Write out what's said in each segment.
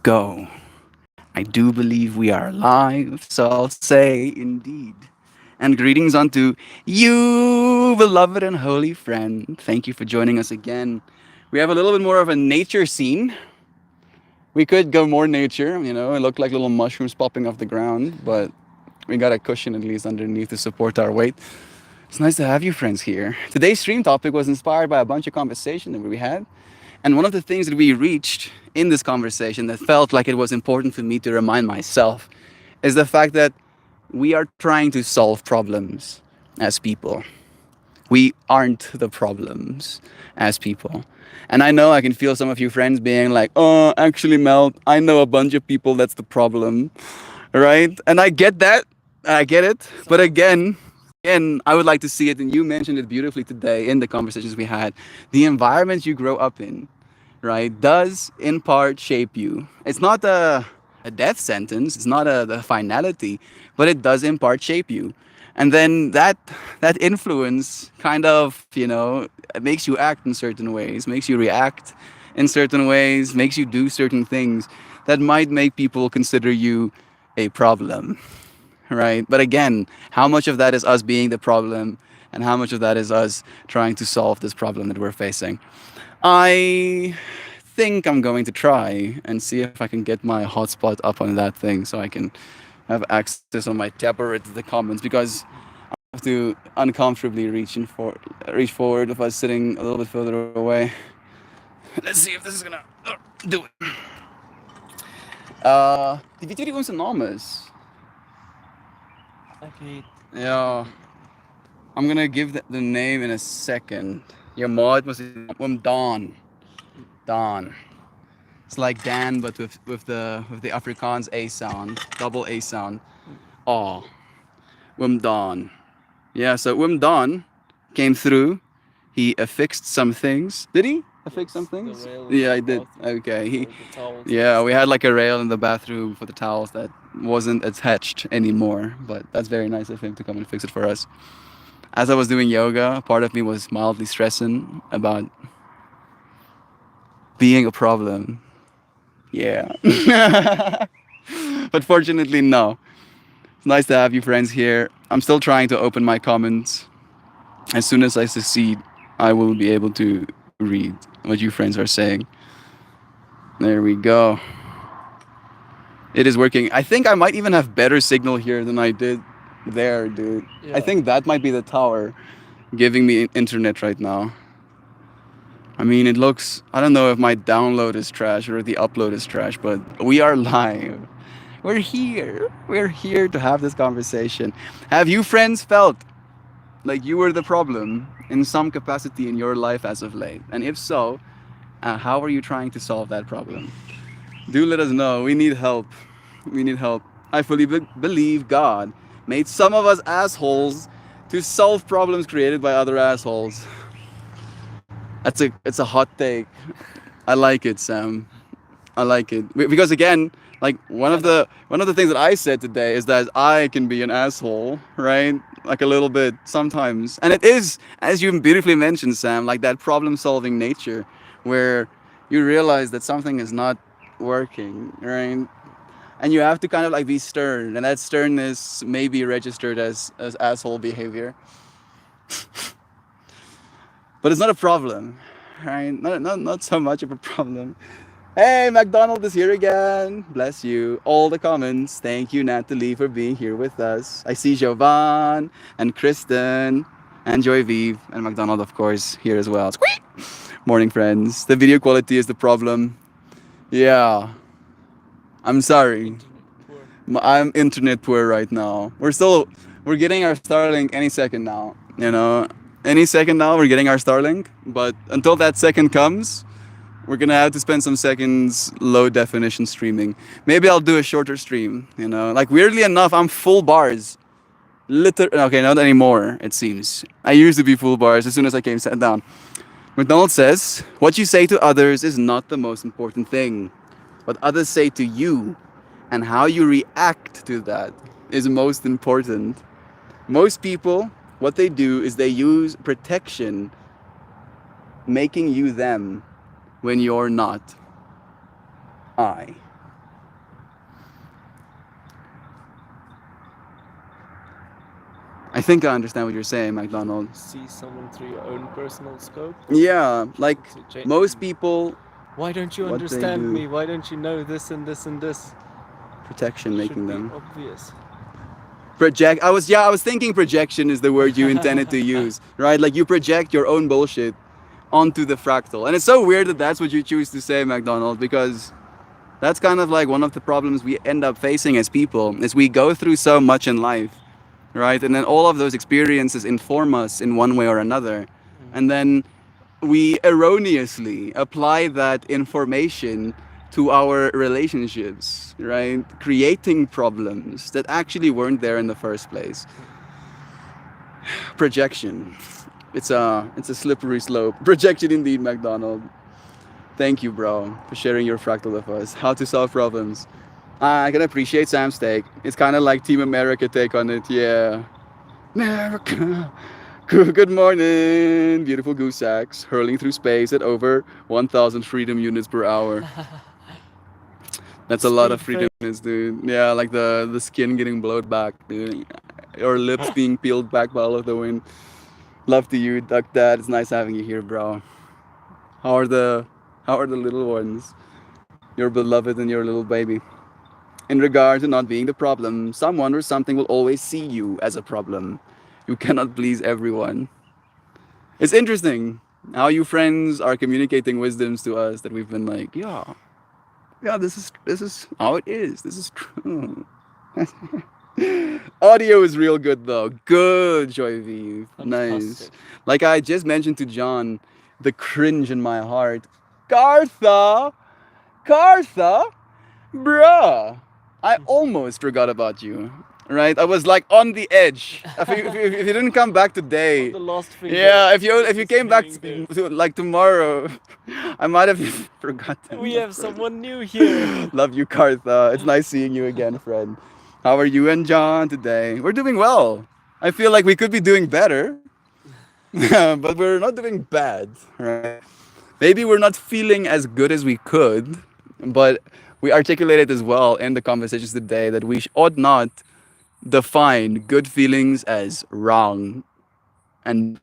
go. I do believe we are live, so I'll say indeed. And greetings unto you, beloved and holy friend. Thank you for joining us again. We have a little bit more of a nature scene. We could go more nature, it looked like little mushrooms popping off the ground, but we got a cushion at least underneath to support our weight. It's nice to have you friends here. Today's stream topic was inspired by a bunch of conversation that we had. And one of the things that we reached in this conversation that felt like it was important for me to remind myself is the fact that we are trying to solve problems as people. We aren't the problems as people. And I know I can feel some of you friends being like, oh, actually, Mel, I know a bunch of people that's the problem, right? And I get that. I get it. But again, I would like to see it, and you mentioned it beautifully today in the conversations we had. The environment you grow up in, right, does in part shape you. It's not a death sentence, it's not the finality, but it does in part shape you. And then that influence kind of, it makes you act in certain ways, makes you react in certain ways, makes you do certain things that might make people consider you a problem, right? But again, how much of that is us being the problem and how much of that is us trying to solve this problem that we're facing? I think I'm going to try and see if I can get my hotspot up on that thing so I can have access on my tablet to the comments, because I have to uncomfortably reach forward if I was sitting a little bit further away. Let's see if this is gonna do it. Die video ons naam is. Yeah. I'm gonna give the name in a second. Your maat was Don. Don. It's like Dan, but with the Afrikaans A sound, double A sound. Oh, Don. Yeah, so Don came through. He affixed some things. Did he affix some things? Yeah, I did. Okay. Yeah, we had like a rail in the bathroom for the towels that wasn't attached anymore, but that's very nice of him to come and fix it for us. As I was doing yoga, part of me was mildly stressing about being a problem. Yeah. But fortunately, no. It's nice to have you friends here. I'm still trying to open my comments. As soon as I succeed, I will be able to read what you friends are saying. There we go. It is working. I think I might even have better signal here than I did there, dude. Yeah. I think that might be the tower giving me internet right now. I mean, it looks, I don't know if my download is trash or the upload is trash, but we are live. We're here. We're here to have this conversation. Have you friends felt like you were the problem in some capacity in your life as of late? And if so, how are you trying to solve that problem? Do let us know. We need help. We need help. I fully believe God made some of us assholes to solve problems created by other assholes. It's a hot take. I like it, Sam. I like it because again, like one of the things that I said today is that I can be an asshole, right? Like a little bit sometimes, and it is, as you beautifully mentioned, Sam, like that problem-solving nature, where you realize that something is not working, right? And you have to kind of like be stern, and that sternness may be registered as asshole behavior. But it's not a problem, right? Not so much of a problem. Hey, McDonald is here again. Bless you. All the comments. Thank you, Natalie, for being here with us. I see Jovan and Kristen and Joy Vive and McDonald, of course, here as well. Squeak! Morning, friends. The video quality is the problem. Yeah. I'm sorry. I'm internet poor right now. We're getting our Starlink any second now, Any second now, we're getting our Starlink. But until that second comes, we're gonna have to spend some seconds low definition streaming. Maybe I'll do a shorter stream, Like weirdly enough, I'm full bars. Okay, not anymore, it seems. I used to be full bars as soon as I sat down. McDonald says, what you say to others is not the most important thing. What others say to you and how you react to that is most important. Most people, what they do is they use protection, making you them when you're not I. think I understand what you're saying, McDonald. See someone through your own personal scope. Yeah, like To change. most people, Why don't you what they understand do, me? Why don't you know this and this and this? protection Should making be them obvious. project. I was thinking projection is the word you intended to use, right? Like you project your own bullshit onto the fractal, and it's so weird that that's what you choose to say, McDonald, because that's kind of like one of the problems we end up facing as people is we go through so much in life, right? And then all of those experiences inform us in one way or another, and then we erroneously apply that information to our relationships, right? Creating problems that actually weren't there in the first place. Projection. It's a slippery slope. Projection indeed, McDonald. Thank you, bro, for sharing your fractal with us. How to solve problems. I can appreciate Sam's take. It's kind of like Team America take on it. Yeah. America. Good morning. Beautiful goose sacks hurling through space at over 1,000 freedom units per hour. That's a lot of Speed freedom units, dude. Yeah, like the skin getting blowed back, dude. Or lips being peeled back by all of the wind. Love to you, Duck Dad. It's nice having you here, bro. How are the how are the little ones? Your beloved and your little baby. In regard to not being the problem, someone or something will always see you as a problem. You cannot please everyone. It's interesting how you friends are communicating wisdoms to us that we've been like, yeah, this is how it is. This is true. Audio is real good though. Good, Joy V. Nice. Fantastic. Like I just mentioned to John, the cringe in my heart. Cartha, Cartha, bruh. I almost forgot about you. Right? I was like on the edge. If you didn't come back today, The last finger. yeah, if you came back Disappearing like tomorrow, I might have forgotten. We have someone new here. Love you, Cartha. It's nice seeing you again, friend. How are you and John today? We're doing well. I feel like we could be doing better, but we're not doing bad, right? Maybe we're not feeling as good as we could, but we articulated as well in the conversations today that we ought not define good feelings as wrong and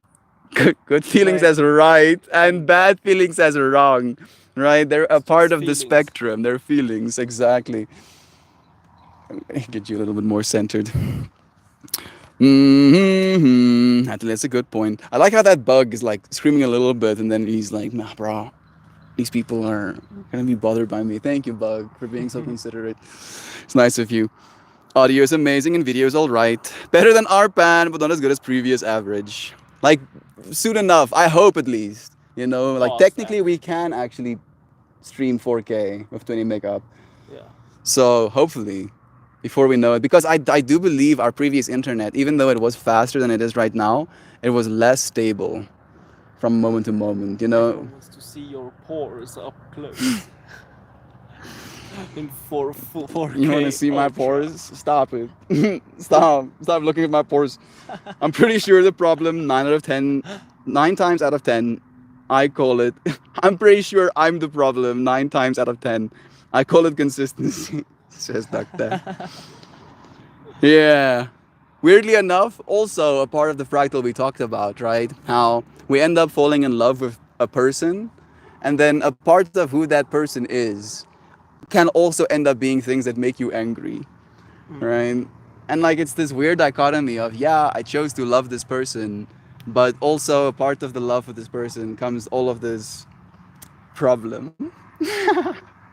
good feelings Right. as right and bad feelings as wrong, right? They're a part Just of the feelings. spectrum. They're feelings, exactly. Get you a little bit more centered. That's a good point. I like how that bug is like screaming a little bit, and then he's like, "Nah, bro, these people are gonna be bothered by me." Thank you, bug, for being so considerate. It's nice of you. Audio is amazing and video is all right. Better than our band, but not as good as previous average. Like soon enough, I hope at least. You know, like Past technically we can actually stream 4K with 20 makeup. Yeah. So hopefully, before we know it, because I do believe our previous internet, even though it was faster than it is right now, it was less stable from moment to moment. You know, Everyone wants to see your pores up close. In 4K. you want to see my ultra. pores? Stop it. Stop looking at my pores. I'm pretty sure the problem 9 times out of 10, I call it. I'm pretty sure I'm the problem 9 times out of 10. I call it consistency. Says Doctor. Yeah. Weirdly enough, also a part of the fractal we talked about, right? How we end up falling in love with a person, and then a part of who that person is can also end up being things that make you angry, right? And like it's this weird dichotomy of, yeah, I chose to love this person, but also a part of the love of this person comes all of this problem,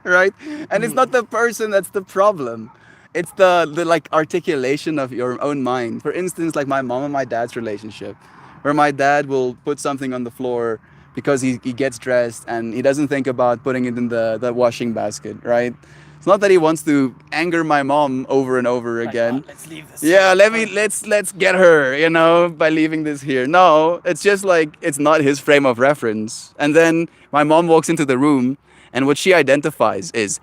right? And it's not the person that's the problem. It's the like articulation of your own mind. For instance, like my mom and my dad's relationship, where my dad will put something on the floor because he gets dressed and he doesn't think about putting it in the washing basket, right? It's not that he wants to anger my mom over and over again. Let's leave this. Yeah, let's get her, you know, by leaving this here. No, it's just like it's not his frame of reference. And then my mom walks into the room and what she identifies is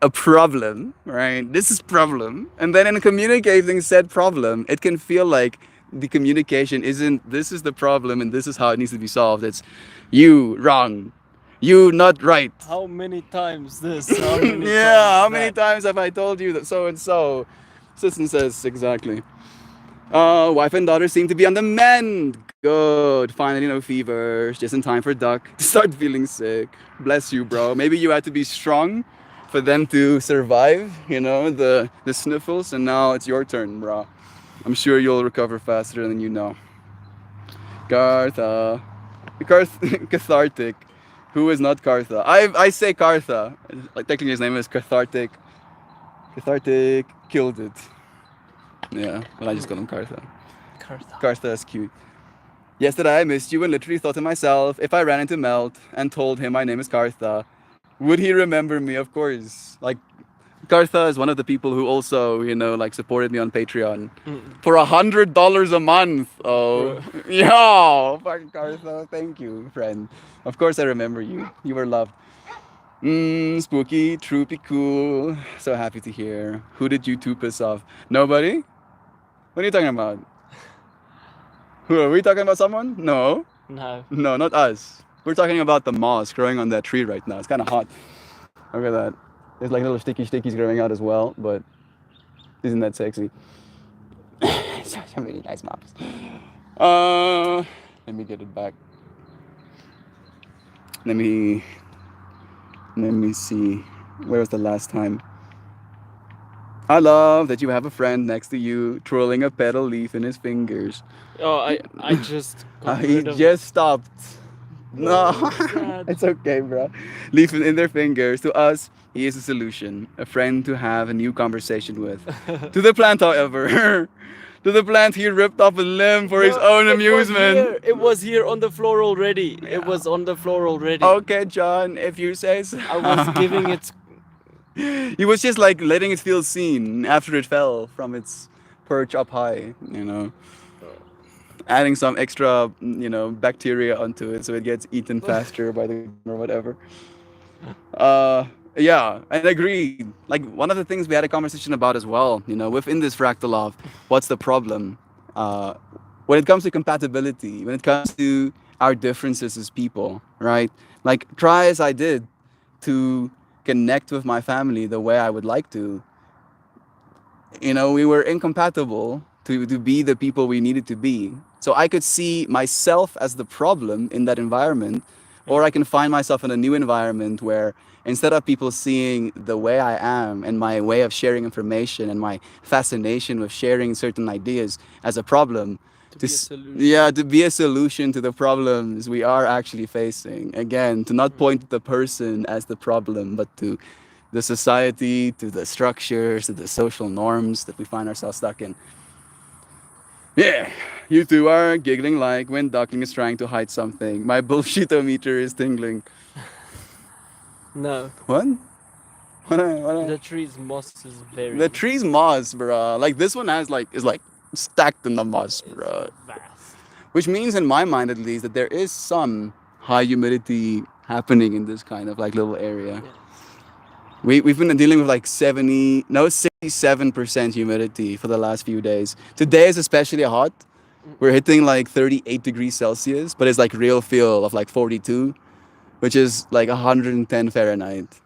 a problem, right? This is problem. And then in communicating said problem, it can feel like the communication isn't this is the problem and this is how it needs to be solved. It's you wrong. You not right. How many times this? How many Yeah, how times many that? times have I told you that so and so? Sits and says exactly. Wife and daughter seem to be on the mend. Good. Finally, no fevers. Just in time for Duck to start feeling sick. Bless you, bro. Maybe you had to be strong for them to survive, the sniffles, and now it's your turn, bro. I'm sure you'll recover faster than you know. Kartha. Cathartic. Who is not Kartha? I say Kartha. Like, technically, his name is Cathartic. Cathartic killed it. Yeah, but I just call him Kartha. Kartha. Kartha is cute. Yesterday I missed you and literally thought to myself, if I ran into Melt and told him my name is Kartha, would he remember me? Of course. Like, Kartha is one of the people who also, like supported me on Patreon for $100 a month. Oh, yeah, fucking Kartha, thank you, friend. Of course I remember you. You were loved. Spooky, troopy, cool. So happy to hear. Who did you two piss off? Nobody? What are you talking about? Who are we talking about? Someone? No. No. No, not us. We're talking about the moss growing on that tree right now. It's kind of hot. Look at that. There's like little stickies growing out as well, but isn't that sexy? So many nice mops. Let me get it back. Let me see. Where was the last time? I love that you have a friend next to you twirling a petal leaf in his fingers. Oh, I just got He rid of just stopped. No, sad. it's okay, bro. Leaf in their fingers. To us, he is a solution, a friend to have a new conversation with. To the plant, however, to the plant, he ripped off a limb for his own amusement. It was here on the floor already. It was on the floor already. Okay, John, if you say so. I was giving it. He was just like letting it feel seen after it fell from its perch up high, adding some extra, bacteria onto it so it gets eaten faster by the or whatever. Yeah, and agreed. Like, one of the things we had a conversation about as well, within this fractal of what's the problem, when it comes to compatibility, when it comes to our differences as people, right? Like, try as I did to connect with my family the way I would like to, we were incompatible to be the people we needed to be. So I could see myself as the problem in that environment, or I can find myself in a new environment where instead of people seeing the way I am and my way of sharing information and my fascination with sharing certain ideas as a problem, to be a solution to the problems we are actually facing. Again, to not point to the person as the problem, but to the society, to the structures, to the social norms that we find ourselves stuck in. Yeah, you two are giggling like when Duckling is trying to hide something. My bullshitometer is tingling. No. What? The tree's moss is very. The tree's moss, bro. Like, this one is like stacked in the moss, bro. Vast. Which means, in my mind at least, that there is some high humidity happening in this kind of like little area. Yeah. We've been dealing with like 67% humidity for the last few days. Today is especially hot. We're hitting like 38 degrees Celsius, but it's like real feel of like 42, which is like 110 Fahrenheit.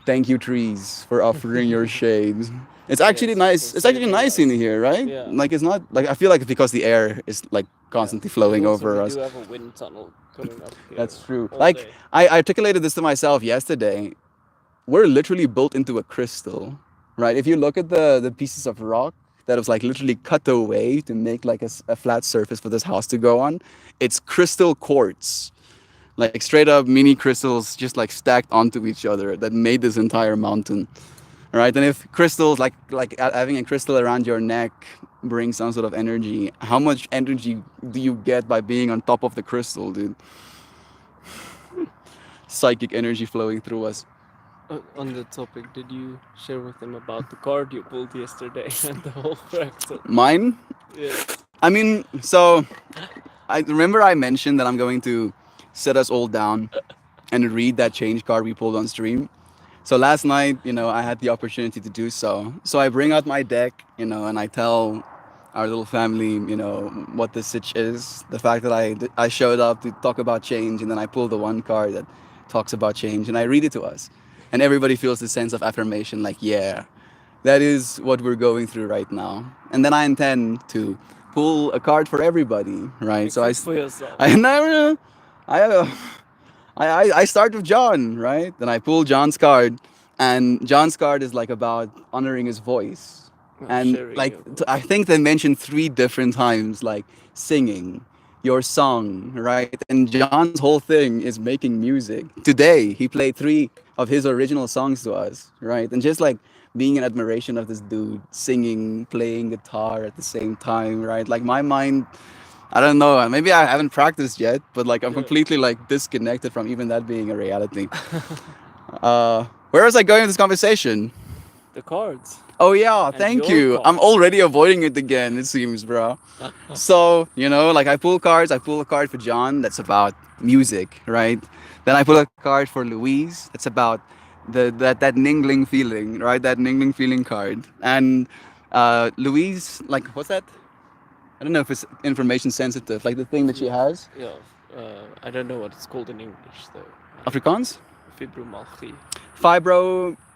Thank you, trees, for offering your shades. It's actually nice. It's actually nice in here, right? Yeah. Like, it's not like, I feel like it's because the air is like constantly flowing over us. We do have a wind tunnel coming up here. That's true. all Like, day. I articulated this to myself yesterday. We're literally built into a crystal, right? If you look at the pieces of rock that was like literally cut away to make like a flat surface for this house to go on, it's crystal quartz. Like, straight up mini crystals just like stacked onto each other that made this entire mountain, right? And if crystals, like having a crystal around your neck brings some sort of energy, how much energy do you get by being on top of the crystal, dude? Psychic energy flowing through us. On the topic, did you share with them about the card you pulled yesterday and the whole fractal? Mine? Yeah. I mean, so I remember I mentioned that I'm going to set us all down and read that change card we pulled on stream. So last night, I had the opportunity to do so. So I bring out my deck, and I tell our little family, what the sitch is. The fact that I showed up to talk about change, and then I pull the one card that talks about change, and I read it to us. And everybody feels this sense of affirmation, like, yeah, that is what we're going through right now. And then I intend to pull a card for everybody, right? So Except for yourself. I never, I, I start with John, right? Then I pull John's card, and John's card is like about honoring his voice, and Sharing like your I voice. think they mentioned three different times, like singing your song, right? And John's whole thing is making music. Today he played three of his original songs to us, right? And just like being in admiration of this dude singing, playing guitar at the same time, right? Like my mind, I don't know. Maybe I haven't practiced yet, but like I'm Yeah. completely like disconnected from even that being a reality. Where was I going with this conversation? The cards. Oh yeah, And thank your you. I'm cards. already avoiding it again. It seems, bro. So like I pull cards. I pull a card for John. That's about music, right? Then I pull a card for Louise. That's about that ningling feeling, right? That ningling feeling card. And Louise, like, what's that? I don't know if it's information sensitive, like the thing that she has. Yeah. I don't know what it's called in English though. Afrikaans? Fibromyalgia.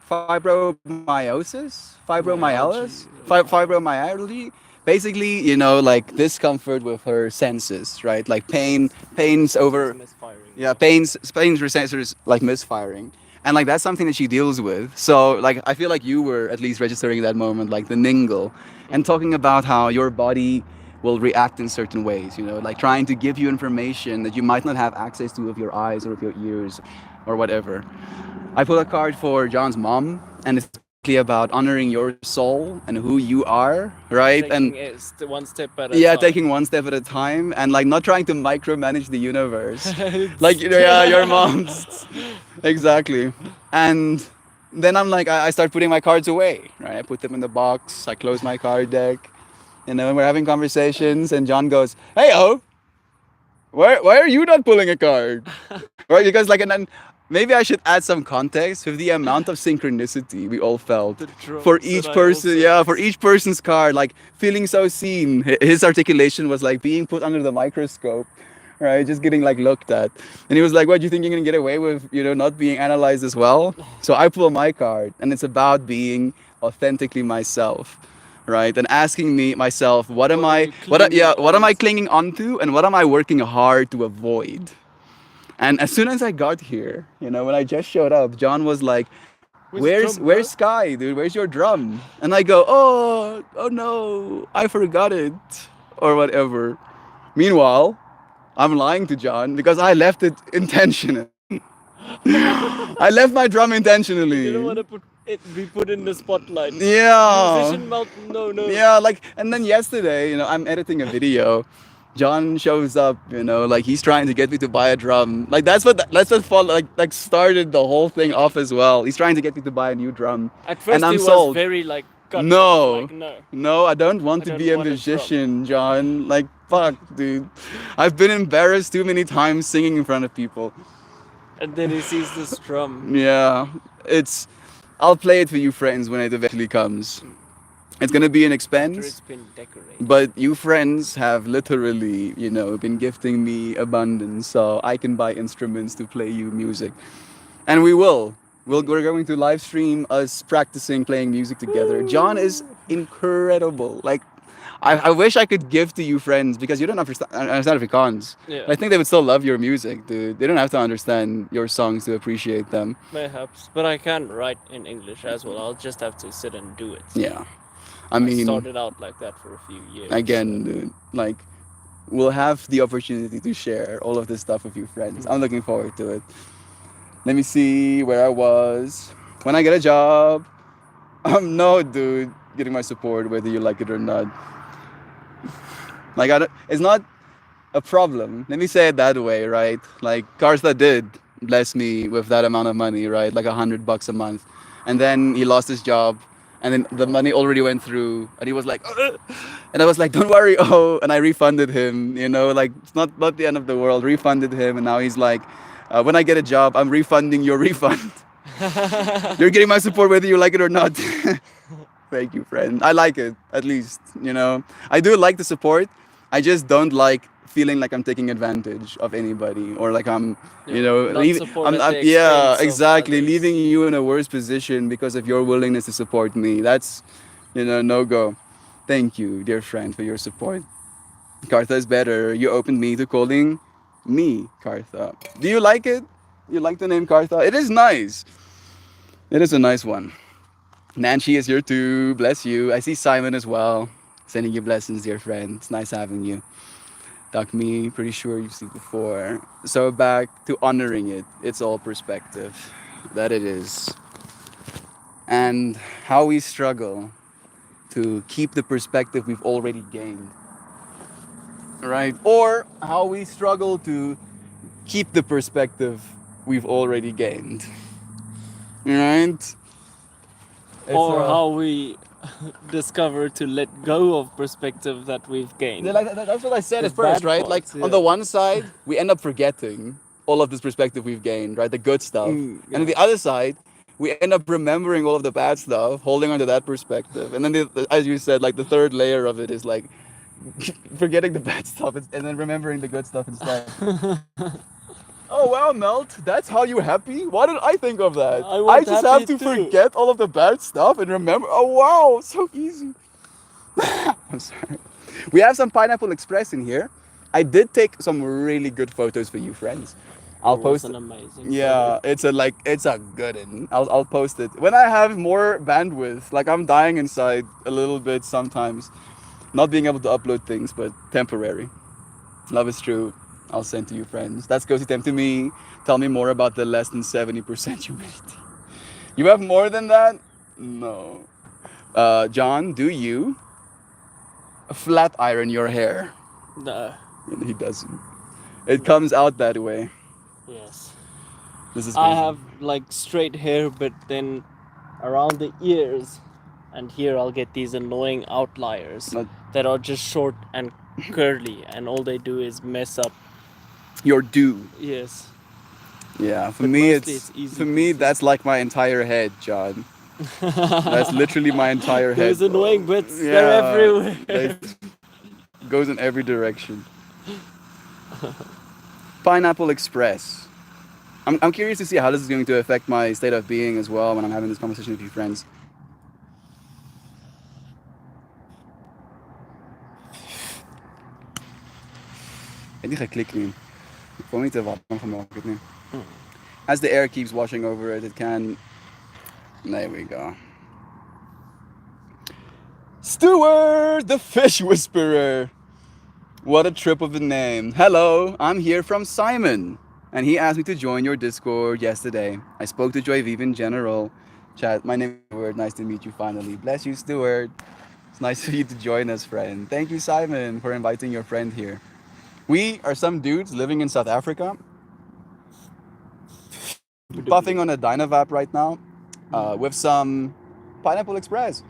Fibromyiosis, Myalgia. fibromyalgia. Basically, like discomfort with her senses, right? Like pain, pains Senses over, misfiring. yeah, pains receptors like misfiring, and like that's something that she deals with. So like I feel like you were at least registering that moment, like the ningle, and talking about how your body will react in certain ways. Like trying to give you information that you might not have access to with your eyes or with your ears, or whatever. I pull a card for John's mom, and it's basically about honoring your soul and who you are, right? And Taking it one step at a yeah, time. taking one step at a time, and like not trying to micromanage the universe. Like, It's- yeah, your mom's. Exactly. And then I'm like, I start putting my cards away, right? I put them in the box, I close my card deck, and we're having conversations, and John goes, "Hey, oh, why are you not pulling a card?" Right? Because like, and then maybe I should add some context with the amount of synchronicity we all felt the for drums that each I person. also Yeah, for each person's card, like feeling so seen. His articulation was like being put under the microscope, right? Just getting like looked at, and he was like, "What, do you think you're gonna get away with, not being analyzed as well?" So I pull my card, and it's about being authentically myself, right? And asking me myself, what am What are I, you clinging what am on I to? clinging onto, and what am I working hard to avoid? And as soon as I got here, when I just showed up, John was like, With the drum, where's bro. Sky, dude? Where's your drum?" And I go, "Oh no, I forgot it," or whatever. Meanwhile, I'm lying to John because I left it intentionally. I left my drum You didn't want intentionally. to be put in the spotlight. Yeah. Musician melt. No, no. Yeah, like, and then yesterday, I'm editing a video. John shows up, like he's trying to get me to buy a drum. Like that's what like started the whole thing off as well. He's trying to get me to buy a new drum, At and first, he I'm was sold. very like cut off. No, Like, no, no, I don't want I to don't be a want a drum. musician, John. Like, fuck, dude. I've been embarrassed too many times singing in front of people. And then he sees this drum. Yeah, it's. I'll play it for you friends when it eventually comes. It's gonna be an After expense. it's been decorated. But you friends have literally, been gifting me abundance, so I can buy instruments to play you music. And we will. We're going to live stream us practicing playing music together. John is Woo! incredible. Like, I wish I could give to you friends because you don't understand Afrikaans. Yeah, I think they would still love your music, dude. They don't have to understand your songs to appreciate them. perhaps. But I can write in English as well. I'll just have to sit and do it. Yeah. I I mean, started out like that for a few years. again, dude, like, we'll have the opportunity to share all of this stuff with you friends. I'm looking forward to it. Let me see where I was. When I get a job, no, dude, getting my support whether you like it or not. Like, it's not a problem. Let me say it that way, right? Like, Karsta did bless me with that amount of money, right? Like $100 a month. And then he lost his job. And then the money already went through. And he was like, "Ugh." And I was like, "Don't worry, oh." And I refunded him, like, it's not the end of the world. Refunded him. And now he's like, when I get a job, I'm refunding your refund. You're getting my support whether you like it or not. Thank you, friend. I like it, at least. I do like the support. I just don't like feeling like I'm taking advantage of anybody or like I'm, you Yeah, know, not support at the yeah, expense of exactly, leaving others. you in a worse position because of your willingness to support me. That's, no go. Thank you, dear friend, for your support. Kartha is better. You opened me to calling me Kartha. Do you like it? You like the name Kartha? It is nice. It is a nice one. Nancy is here too. Bless you. I see Simon as well. Sending you blessings, dear friend. It's nice having you. Duck me, pretty sure you've seen before. So back to honoring it. It's all perspective. That it is. And how we struggle to keep the perspective we've already gained. Right? Or how we struggle to keep the perspective we've already gained. Right? It's Or how we discover to let go of perspective that we've gained. that's what I said The at first, bad right? Like parts, on the yeah. one side, we end up forgetting all of this perspective we've gained, right? The good stuff. And on Yeah. the other side, we end up remembering all of the bad stuff, holding on to that perspective. And then, as you said, like the third layer of it is like forgetting the bad stuff and then remembering the good stuff instead. Oh wow, Melt, that's how you happy? Why did I think of that? I I want just have happy to too. forget all of the bad stuff and remember. Oh wow, so easy. I'm sorry. We have some Pineapple Express in here. I did take some really good photos for you, friends. It I'll was post. an amazing Yeah, photo. it's a good one. I'll post it when I have more bandwidth. Like I'm dying inside a little bit sometimes, not being able to upload things, but temporary. Love is true. I'll send to you, friends. That's Cozy Time to me. Tell me more about the less than 70% humidity. You have more than that? No. John, do you flat iron your hair? No. He doesn't. It No. comes out that way. Yes. This is I crazy. have like straight hair, but then around the ears, and here I'll get these annoying outliers Not that are just short and curly, and all they do is mess up. your do. Yes. Yeah, But mostly it's easy for me peasy. that's like my entire head, John. That's literally my entire head, Those bro. annoying bits, they're Yeah, everywhere. they goes in every direction. Pineapple Express. I'm curious to see how this is going to affect my state of being as well when I'm having this conversation with you friends. Het die geklikt nu. Ik vond niet te warm gemaakt het nu. As the air keeps washing over it, it can. There we go. Stewart, the fish whisperer. What a trip of a name. Hello, I'm here from Simon. And he asked me to join your Discord yesterday. I spoke to Joy Viv in general. Chat, my name is Stuart. Nice to meet you finally. Bless you, Stuart. It's nice for you to join us, friend. Thank you, Simon, for inviting your friend here. We are some dudes living in South Africa, puffing on a Dynavap right now, with some Pineapple Express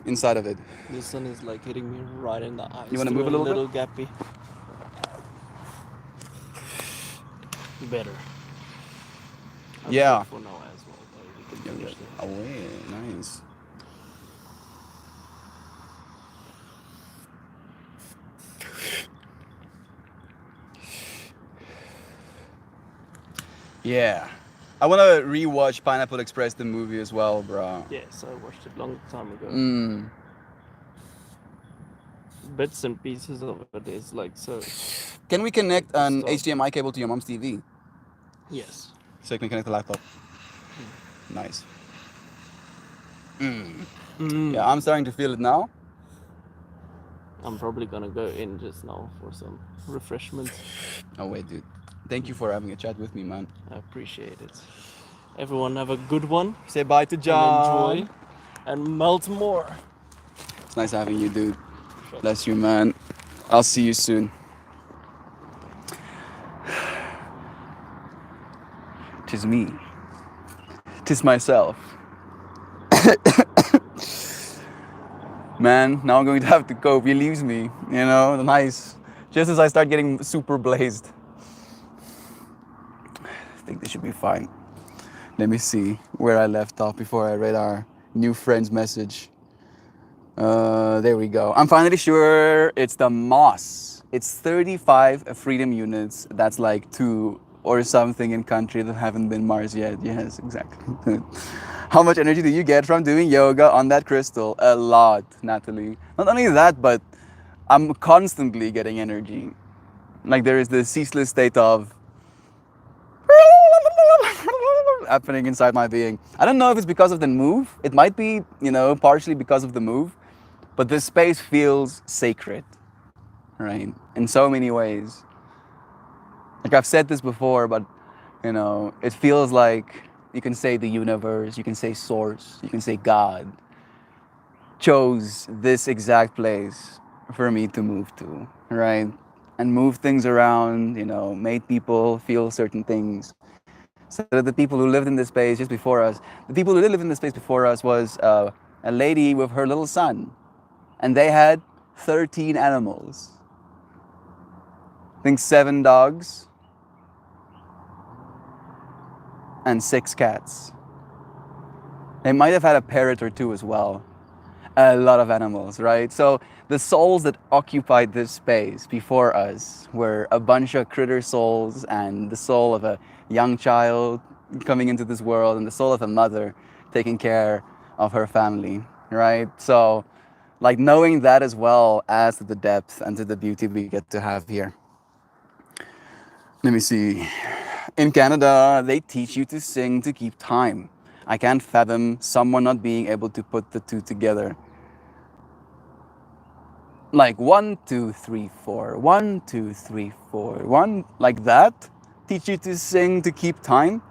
inside of it. The sun is like hitting me right in the eyes. You wanna through move a little bit? gappy. Better. I'm Yeah. good for now as well. But we can Yeah, finish oh, yeah, nice. Yeah. I want to rewatch Pineapple Express, the movie as well, bro. Yes, I watched it long time ago. Mm. Bits and pieces of it is like so. Can we connect an Stop. HDMI cable to your mom's TV Yes. so you can connect the laptop? Nice. Yeah, I'm starting to feel it now. I'm probably gonna go in just now for some refreshments. Oh, wait, dude. Thank you for having a chat with me, man. I appreciate it. Everyone have a good one. Say bye to John. And enjoy. And melt more. It's nice having you, dude. Bless you, man. I'll see you soon. Tis me. Tis myself. Man, now I'm going to have to cope. He leaves me, nice. Just as I start getting super blazed. I think this should be fine. Let me see where I left off before I read our new friend's message. There we go. I'm finally sure it's the moss. It's 35 freedom units. That's like two or something in country that haven't been Mars yet. Yes, exactly. How much energy do you get from doing yoga on that crystal? A lot, Natalie. Not only that, but I'm constantly getting energy. Like there is this ceaseless state of happening inside my being. I don't know if it's because of the move. It might be, partially because of the move, but this space feels sacred, right? In so many ways. Like I've said this before, but it feels like you can say the universe, you can say source, you can say God chose this exact place for me to move to, right? And move things around, made people feel certain things. So that the people who lived in this space just before us, the people who did live in this space before us was a lady with her little son. And they had 13 animals. I think 7 dogs and 6 cats. They might have had a parrot or two as well. A lot of animals, right? So the souls that occupied this space before us were a bunch of critter souls and the soul of a young child coming into this world and the soul of a mother taking care of her family, right? So like knowing that as well adds to the depth and to the beauty we get to have here. Let me see. In Canada, they teach you to sing to keep time. I can't fathom someone not being able to put the two together. Like 1, 2, 3, 4, 1, 2, 3, 4, 1, like that. Teach you to sing to keep time.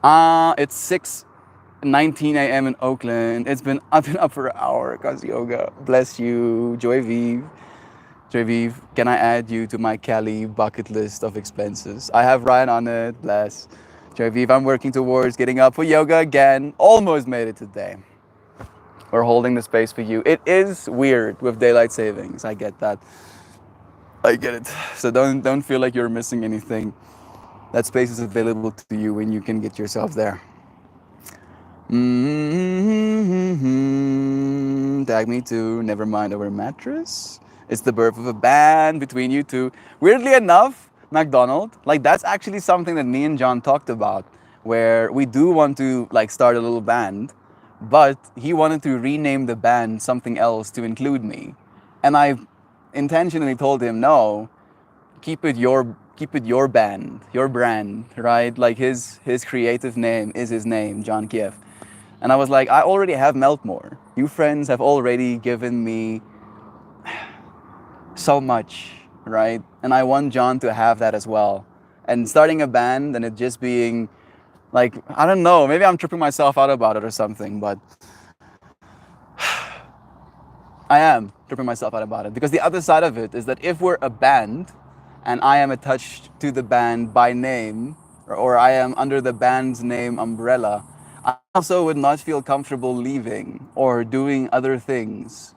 It's 6:19 a.m. in Oakland. I've been up for an hour because yoga. Bless you, Joy Vive. Joy Vive, can I add you to my Cali bucket list of expenses? I have Ryan on it. Bless. Joy Vive, I'm working towards getting up for yoga again. Almost made it today. We're holding the space for you. It is weird with daylight savings. I get that. I get it. So don't feel like you're missing anything. That space is available to you when you can get yourself there. Tag me too. Never mind our mattress. It's the birth of a band between you two. Weirdly enough, McDonald, like that's actually something that me and John talked about, where we do want to like start a little band, but he wanted to rename the band something else to include me. And I intentionally told him, no, keep it your band, your brand, right? Like his creative name is his name, John Kiev. And I was like, I already have Meltmore. You friends have already given me so much, right? And I want John to have that as well. And starting a band and it just being like, I don't know, maybe I'm tripping myself out about it or something, but I am tripping myself out about it. Because the other side of it is that if we're a band and I am attached to the band by name, or I am under the band's name umbrella, I also would not feel comfortable leaving or doing other things,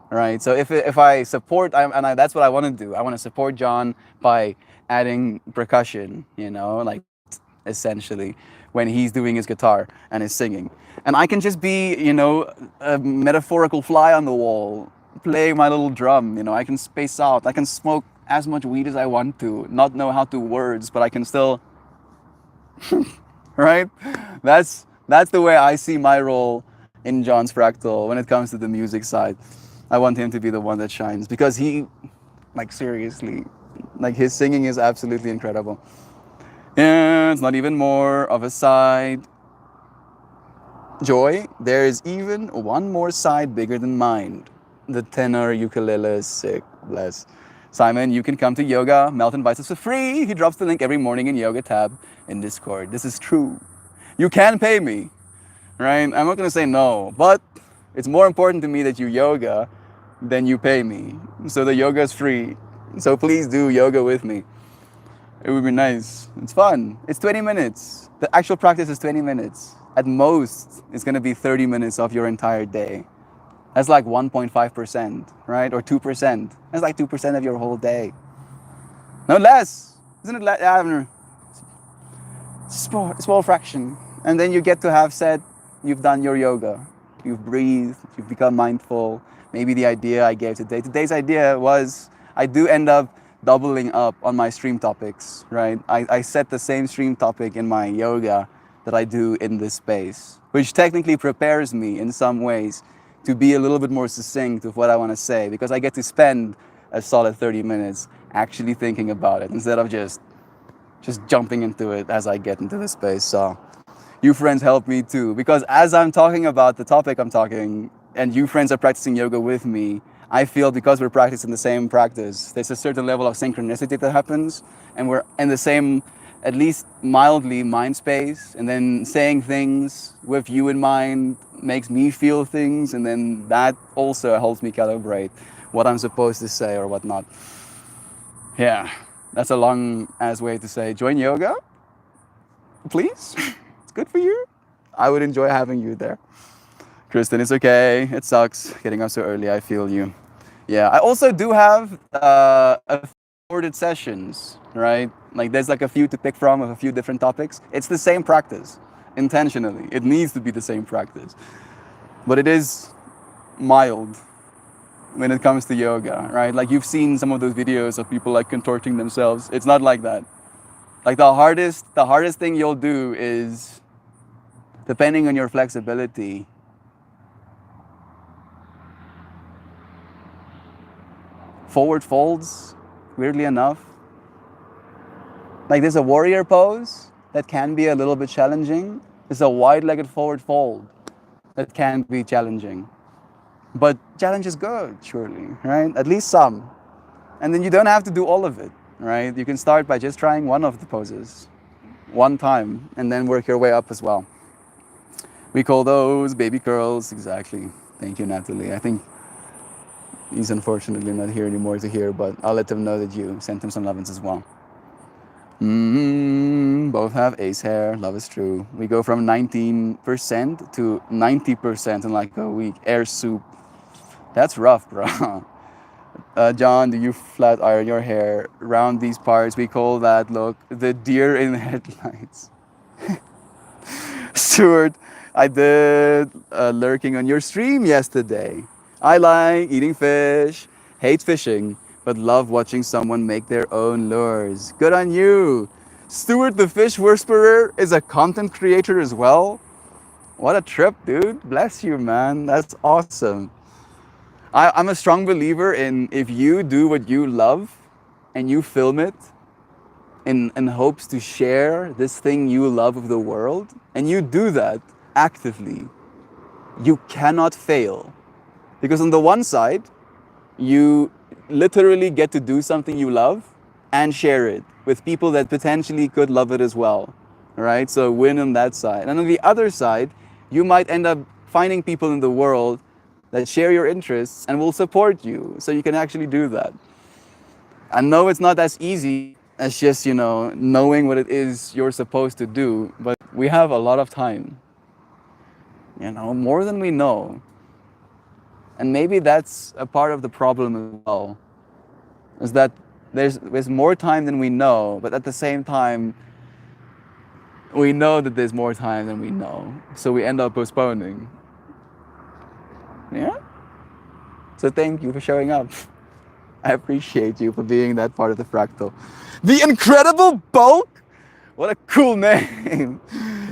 right? So if I support, that's what I want to do. I want to support John by adding percussion, like essentially when he's doing his guitar and his singing. And I can just be, a metaphorical fly on the wall, playing my little drum, I can space out. I can smoke as much weed as I want to, not know how to words, but I can still, right? That's the way I see my role in John's Fractal when it comes to the music side. I want him to be the one that shines because he, like seriously, like his singing is absolutely incredible. And it's not even more of a side. Joy, there is even one more side bigger than mine. The tenor ukulele is sick, bless. Simon, you can come to yoga. Melt invites us for free. He drops the link every morning in yoga tab in Discord. This is true. You can pay me, right? I'm not gonna say no, but it's more important to me that you yoga than you pay me. So the yoga is free. So please do yoga with me. It would be nice. It's fun. It's 20 minutes. The actual practice is 20 minutes. At most, it's gonna be 30 minutes of your entire day. That's like 1.5%, right? Or 2%. That's like 2% of your whole day. No less. Isn't it less? Small fraction. And then you get to have said, you've done your yoga. You've breathed, you've become mindful. Maybe the idea I gave today's idea was I do end up doubling up on my stream topics, right? I set the same stream topic in my yoga that I do in this space, which technically prepares me in some ways to be a little bit more succinct with what I want to say, because I get to spend a solid 30 minutes actually thinking about it instead of just jumping into it as I get into the space. So you friends help me too, because as I'm talking about the topic I'm talking, and you friends are practicing yoga with me, I feel because we're practicing the same practice, there's a certain level of synchronicity that happens, and we're in the same, at least mildly, mind space. And then saying things with you in mind makes me feel things, and then that also helps me calibrate what I'm supposed to say or whatnot. Yeah, that's a long ass way to say join yoga, please. It's good for you. I would enjoy having you there. Kristen, it's okay. It sucks getting up so early. I feel you. Yeah, I also do have a few recorded sessions, right? Like there's like a few to pick from of a few different topics. It's the same practice, intentionally. It needs to be the same practice, but it is mild when it comes to yoga, right? Like you've seen some of those videos of people like contorting themselves. It's not like that. Like the hardest thing you'll do is, depending on your flexibility, forward folds, weirdly enough. Like there's a warrior pose that can be a little bit challenging. There's a wide-legged forward fold that can be challenging. But challenge is good, surely, right? At least some. And then you don't have to do all of it, right? You can start by just trying one of the poses one time and then work your way up as well. We call those baby curls, exactly. Thank you, Natalie. I think he's unfortunately not here anymore to hear, but I'll let him know that you sent him some lovin's as well. Both have ace hair. Love is true. We go from 19% to 90% in like a week. Air soup. That's rough, bro. John, do you flat iron your hair around these parts? We call that look the deer in the headlights. Stuart, I did lurking on your stream yesterday. I like eating fish, hate fishing, but love watching someone make their own lures. Good on you. Stuart the Fish Whisperer is a content creator as well. What a trip, dude. Bless you, man. That's awesome. I'm a strong believer in, if you do what you love and you film it in hopes to share this thing you love with the world, and you do that actively, you cannot fail. Because on the one side, you literally get to do something you love and share it with people that potentially could love it as well, right? So win on that side. And on the other side, you might end up finding people in the world that share your interests and will support you, so you can actually do that. I know it's not as easy as just, knowing what it is you're supposed to do, but we have a lot of time, more than we know. And maybe that's a part of the problem as well, is that there's more time than we know, but at the same time, we know that there's more time than we know. So we end up postponing. Yeah? So thank you for showing up. I appreciate you for being that part of the fractal. The Incredible Bulk? What a cool name.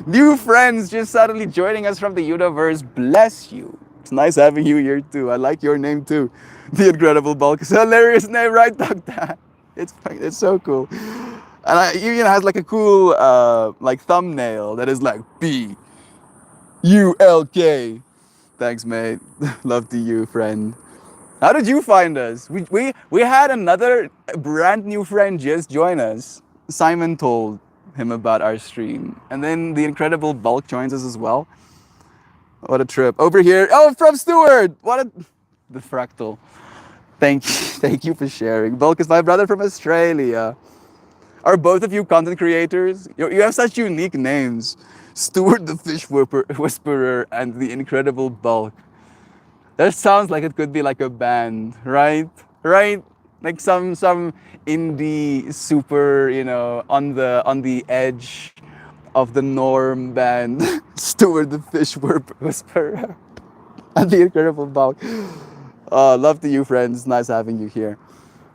New friends just suddenly joining us from the universe. Bless you. It's nice having you here too. I like your name too. The Incredible Bulk. It's a hilarious name, right, Dr. It's so cool. And it even has like a cool thumbnail that is like BULK. Thanks, mate. Love to you, friend. How did you find us? We had another brand new friend just join us. Simon told him about our stream. And then the Incredible Bulk joins us as well. What a trip. Over here. Oh, from Stuart. The fractal. Thank you for sharing. Bulk is my brother from Australia. Are both of you content creators? You have such unique names. Stuart the Fish Whisperer and the Incredible Bulk. That sounds like it could be like a band, right? Right? Like some indie super, on the edge of the norm band. Stuart the Fish Whisperer and the Incredible Bulk. Love to you, friends. Nice having you here.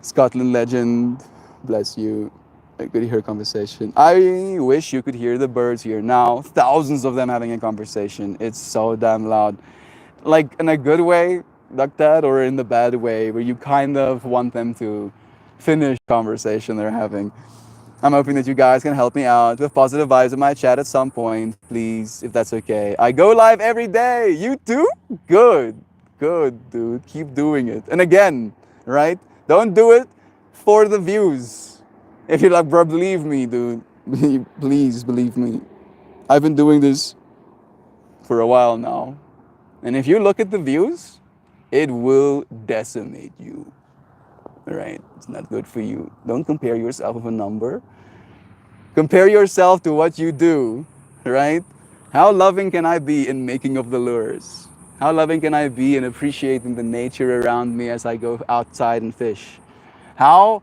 Scotland legend, bless you. I could hear conversation. I wish you could hear the birds here now. Thousands of them having a conversation. It's so damn loud. Like in a good way, like that, or in the bad way, where you kind of want them to finish the conversation they're having. I'm hoping that you guys can help me out with positive vibes in my chat at some point, please, if that's okay. I go live every day. You too? Good. Good, dude. Keep doing it. And again, right? Don't do it for the views. If you're like, bro, believe me, dude. Please believe me. I've been doing this for a while now. And if you look at the views, it will decimate you. Right? It's not good for you. Don't compare yourself with a number. Compare yourself to what you do, right? How loving can I be in making of the lures? How loving can I be in appreciating the nature around me as I go outside and fish? How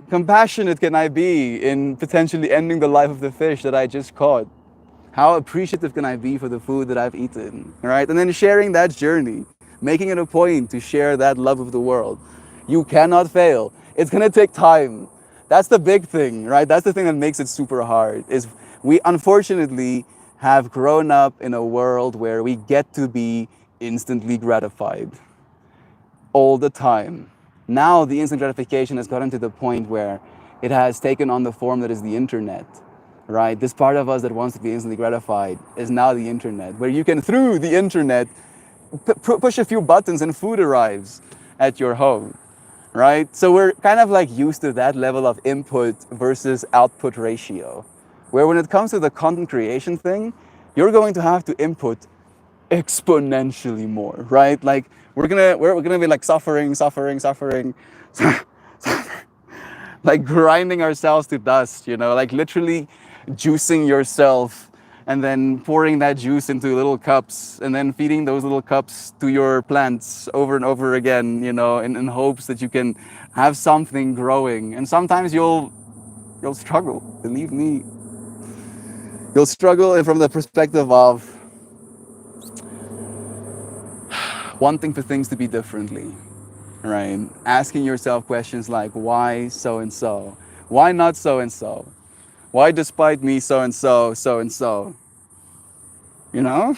compassionate can I be in potentially ending the life of the fish that I just caught? How appreciative can I be for the food that I've eaten, right? And then sharing that journey, making it a point to share that love of the world. You cannot fail. It's gonna take time. That's the big thing, right? That's the thing that makes it super hard. Is we unfortunately have grown up in a world where we get to be instantly gratified all the time. Now the instant gratification has gotten to the point where it has taken on the form that is the internet, right? This part of us that wants to be instantly gratified is now the internet, where you can, through the internet, push a few buttons and food arrives at your home, right? So we're kind of like used to that level of input versus output ratio, where when it comes to the content creation thing, you're going to have to input exponentially more, right? Like we're gonna be like suffering, like grinding ourselves to dust, like literally juicing yourself and then pouring that juice into little cups and then feeding those little cups to your plants over and over again, in hopes that you can have something growing. And sometimes you'll struggle. Believe me, you'll struggle from the perspective of wanting for things to be differently, right? Asking yourself questions like, why so and so? Why not so and so? Why, despite me, so and so, so and so? You know?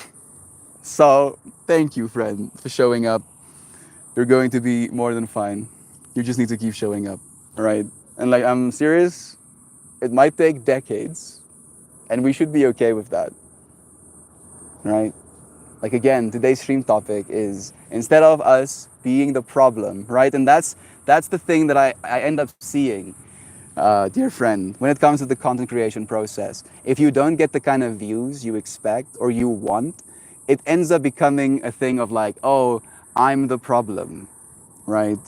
So, thank you, friend, for showing up. You're going to be more than fine. You just need to keep showing up, right? And like, I'm serious, it might take decades, and we should be okay with that, right? Like again, today's stream topic is instead of us being the problem, right? And that's the thing that I end up seeing, dear friend, when it comes to the content creation process. If you don't get the kind of views you expect or you want, it ends up becoming a thing of like, oh, I'm the problem, right?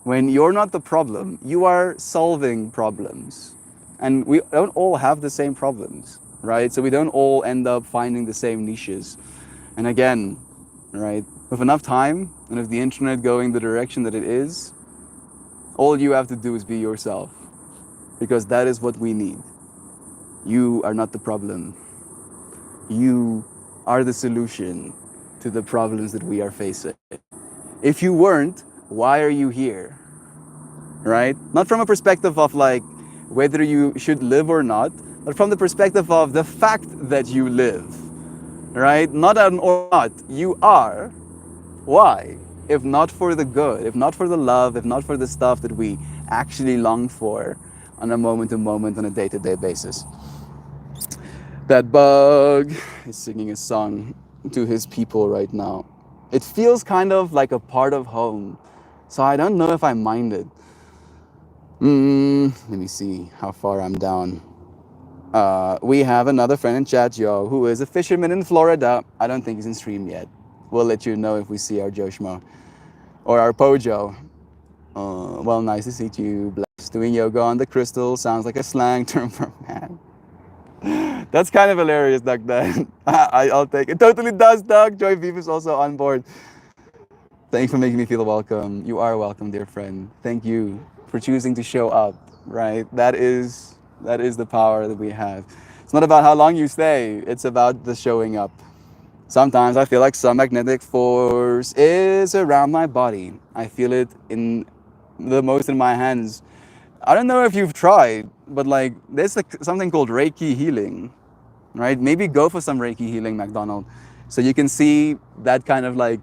When you're not the problem, you are solving problems. And we don't all have the same problems, right? So we don't all end up finding the same niches. And again, right, with enough time and with the internet going the direction that it is, all you have to do is be yourself. Because that is what we need. You are not the problem. You are the solution to the problems that we are facing. If you weren't, why are you here? Right? Not from a perspective of like whether you should live or not, but from the perspective of the fact that you live. Right? Not an or not, you are. Why? If not for the good, if not for the love, if not for the stuff that we actually long for on a moment to moment, on a day to day basis. That bug is singing a song to his people right now. It feels kind of like a part of home, so I don't know if I mind it. Let me see how far I'm down. We have another friend in chat, Joe, who is a fisherman in Florida. I don't think he's in stream yet. We'll let you know if we see our Joe Schmo or our Pojo. Well, nice to see you. Bless. Doing yoga on the crystal sounds like a slang term for man. That's kind of hilarious, Doug. Then I'll take it. Totally does, Doug. Joy Viv is also on board. Thanks for making me feel welcome. You are welcome, dear friend. Thank you for choosing to show up. Right? That is the power that we have. It's not about how long you stay. It's about the showing up. Sometimes I feel like some magnetic force is around my body. I feel it in the most in my hands. I don't know if you've tried, but like there's like something called Reiki healing, right? Maybe go for some Reiki healing, McDonald, so you can see that kind of like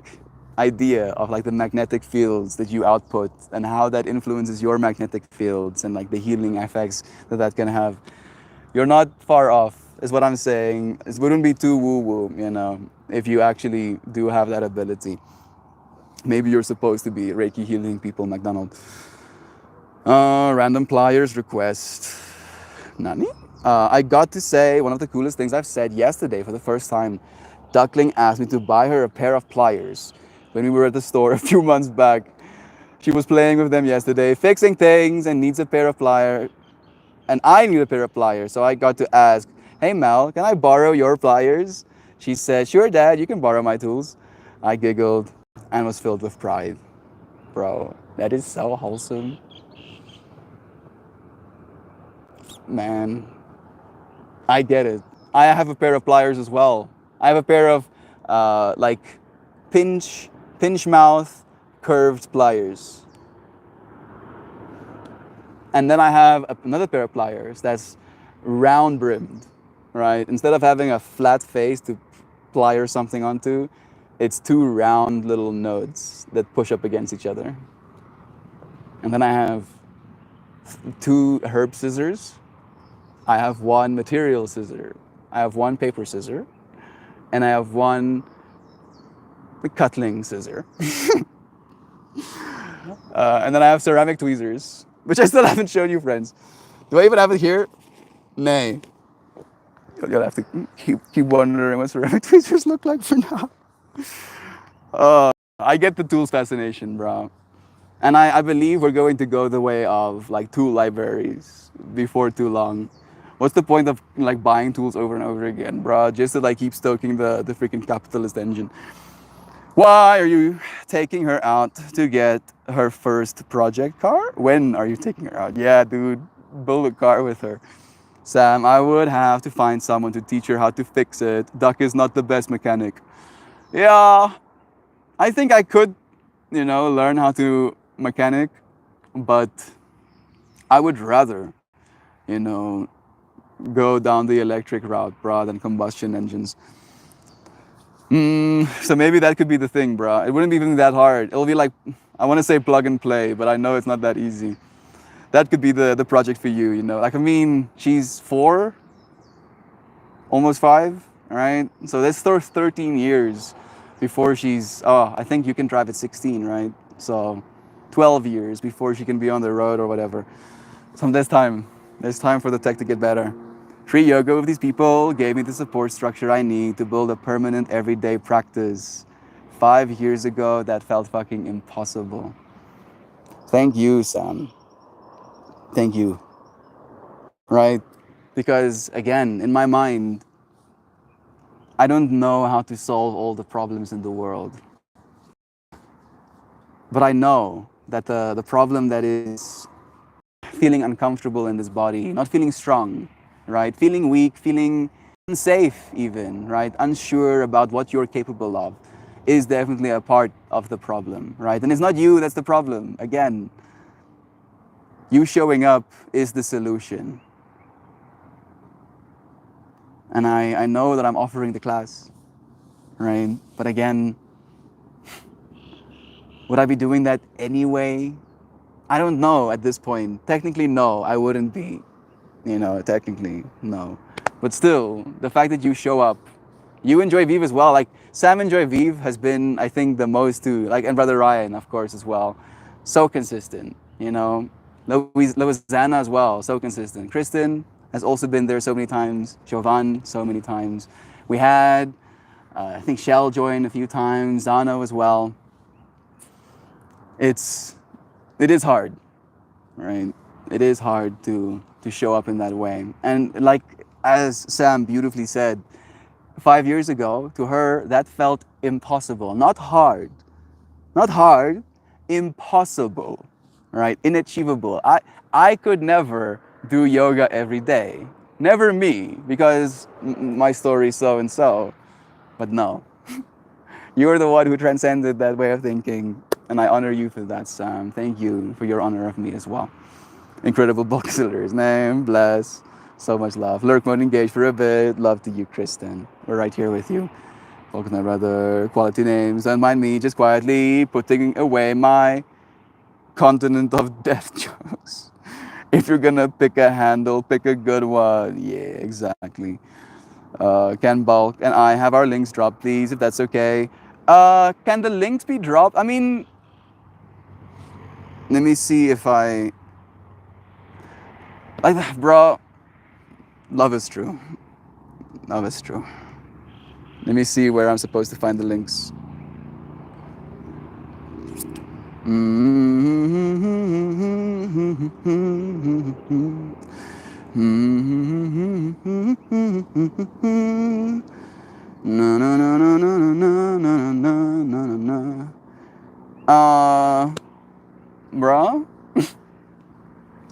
idea of like the magnetic fields that you output and how that influences your magnetic fields and like the healing effects that that can have. You're not far off, is what I'm saying. It wouldn't be too woo woo, you know, if you actually do have that ability. Maybe you're supposed to be Reiki healing people, McDonald. Random pliers request. Nani? I got to say one of the coolest things I've said yesterday for the first time. Duckling asked me to buy her a pair of pliers when we were at the store a few months back. She was playing with them yesterday, fixing things, and needs a pair of pliers. And I need a pair of pliers, so I got to ask, "Hey Mel, can I borrow your pliers?" She said, "Sure, Dad, you can borrow my tools." I giggled and was filled with pride. Bro, that is so wholesome. Man, I get it. I have a pair of pliers as well. I have a pair of like pinch mouth curved pliers. And then I have another pair of pliers that's round brimmed, right? Instead of having a flat face to plier something onto, it's two round little nodes that push up against each other. And then I have two herb scissors. I have one material scissor. I have one paper scissor. And I have one cutting scissor. And then I have ceramic tweezers, which I still haven't shown you, friends. Do I even have it here? Nay. You'll have to keep wondering what ceramic tweezers look like for now. I get the tools fascination, bro. And I believe we're going to go the way of like tool libraries before too long. What's the point of like buying tools over and over again, bro? Just to like keep stoking the freaking capitalist engine. Why are you taking her out to get her first project car? When are you taking her out? Yeah, dude, build a car with her. Sam, I would have to find someone to teach her how to fix it. Duck is not the best mechanic. Yeah, I think I could, learn how to mechanic, but I would rather, you know, go down the electric route rather than combustion engines. So maybe that could be the thing, bro. It wouldn't be even that hard. It'll be like, I want to say plug and play, but I know it's not that easy. That could be the project for you, you know. Like, I mean, she's 4, almost 5, right? So that's 13 years before she's, I think you can drive at 16, right? So 12 years before she can be on the road or whatever. So there's time. There's time for the tech to get better. Free yoga with these people gave me the support structure I need to build a permanent everyday practice. 5 years ago, that felt fucking impossible. Thank you, Sam. Thank you. Right? Because again, in my mind, I don't know how to solve all the problems in the world. But I know that the problem that is feeling uncomfortable in this body, not feeling strong, right? Feeling weak, feeling unsafe even, right? Unsure about what you're capable of is definitely a part of the problem, right? And it's not you that's the problem. Again, you showing up is the solution. And I know that I'm offering the class, right? But again, would I be doing that anyway? I don't know at this point. Technically, no, I wouldn't be. Technically, no. But still, the fact that you show up, you enjoy Vive as well. Like, Sam Enjoy Vive has been, I think, the most too. Like, and Brother Ryan, of course, as well. So consistent, Louisanna as well, so consistent. Kristen has also been there so many times. Jovan, so many times. We had, I think, Shell join a few times. Zano as well. It is hard, right? It is hard to show up in that way. And like as Sam beautifully said, 5 years ago, to her, that felt impossible. Not hard. Not hard, impossible, right? Inachievable. I could never do yoga every day. Never me, because my story is so and so. But no, you're the one who transcended that way of thinking. And I honor you for that, Sam. Thank you for your honor of me as well. Incredible booksellers. Name, bless. So much love. Lurk mode engaged for a bit. Love to you, Kristen. We're right here with you. Welcome, my brother. Quality names. Don't mind me just quietly putting away my continent of death jokes. If you're gonna pick a handle, pick a good one. Yeah, exactly. Can Bulk and I have our links dropped, please, if that's okay? Can the links be dropped? I mean, let me see if I like that, bro. Love is true. Love is true. Let me see where I'm supposed to find the links. No, no, no, no, no, no, no, no, no, no, no. Bro,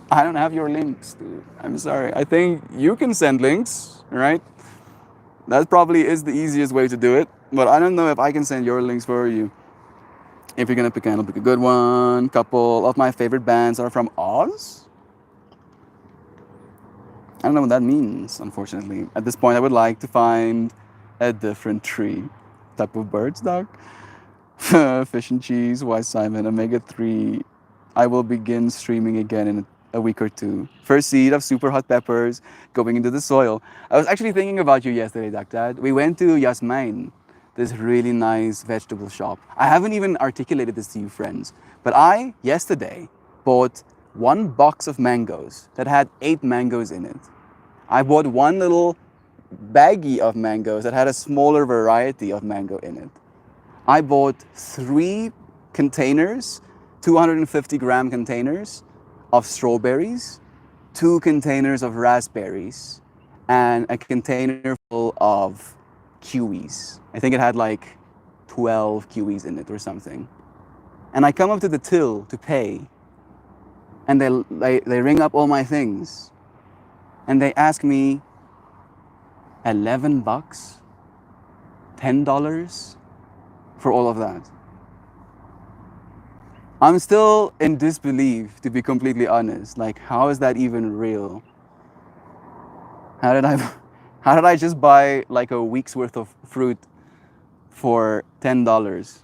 I don't have your links, dude. I'm sorry. I think you can send links, right? That probably is the easiest way to do it. But I don't know if I can send your links for you. If you're gonna pick one, I'll pick a good one. Couple of my favorite bands are from Oz. I don't know what that means, unfortunately. At this point, I would like to find a different tree. Type of birds, dog. Fish and cheese, Why Simon, Omega 3. I will begin streaming again in a week or two. First seed of super hot peppers going into the soil. I was actually thinking about you yesterday, Dad. We went to Yasmin, this really nice vegetable shop. I haven't even articulated this to you, friends, but I, yesterday, bought one box of mangoes that had 8 mangoes in it. I bought one little baggie of mangoes that had a smaller variety of mango in it. I bought 3 containers, 250-gram containers of strawberries, 2 containers of raspberries, and a container full of kiwis. I think it had like 12 kiwis in it or something. And I come up to the till to pay, and they ring up all my things, and they ask me, 11 bucks, $10 for all of that. I'm still in disbelief, to be completely honest. Like, how is that even real? How did I, how did I just buy like a week's worth of fruit for $10?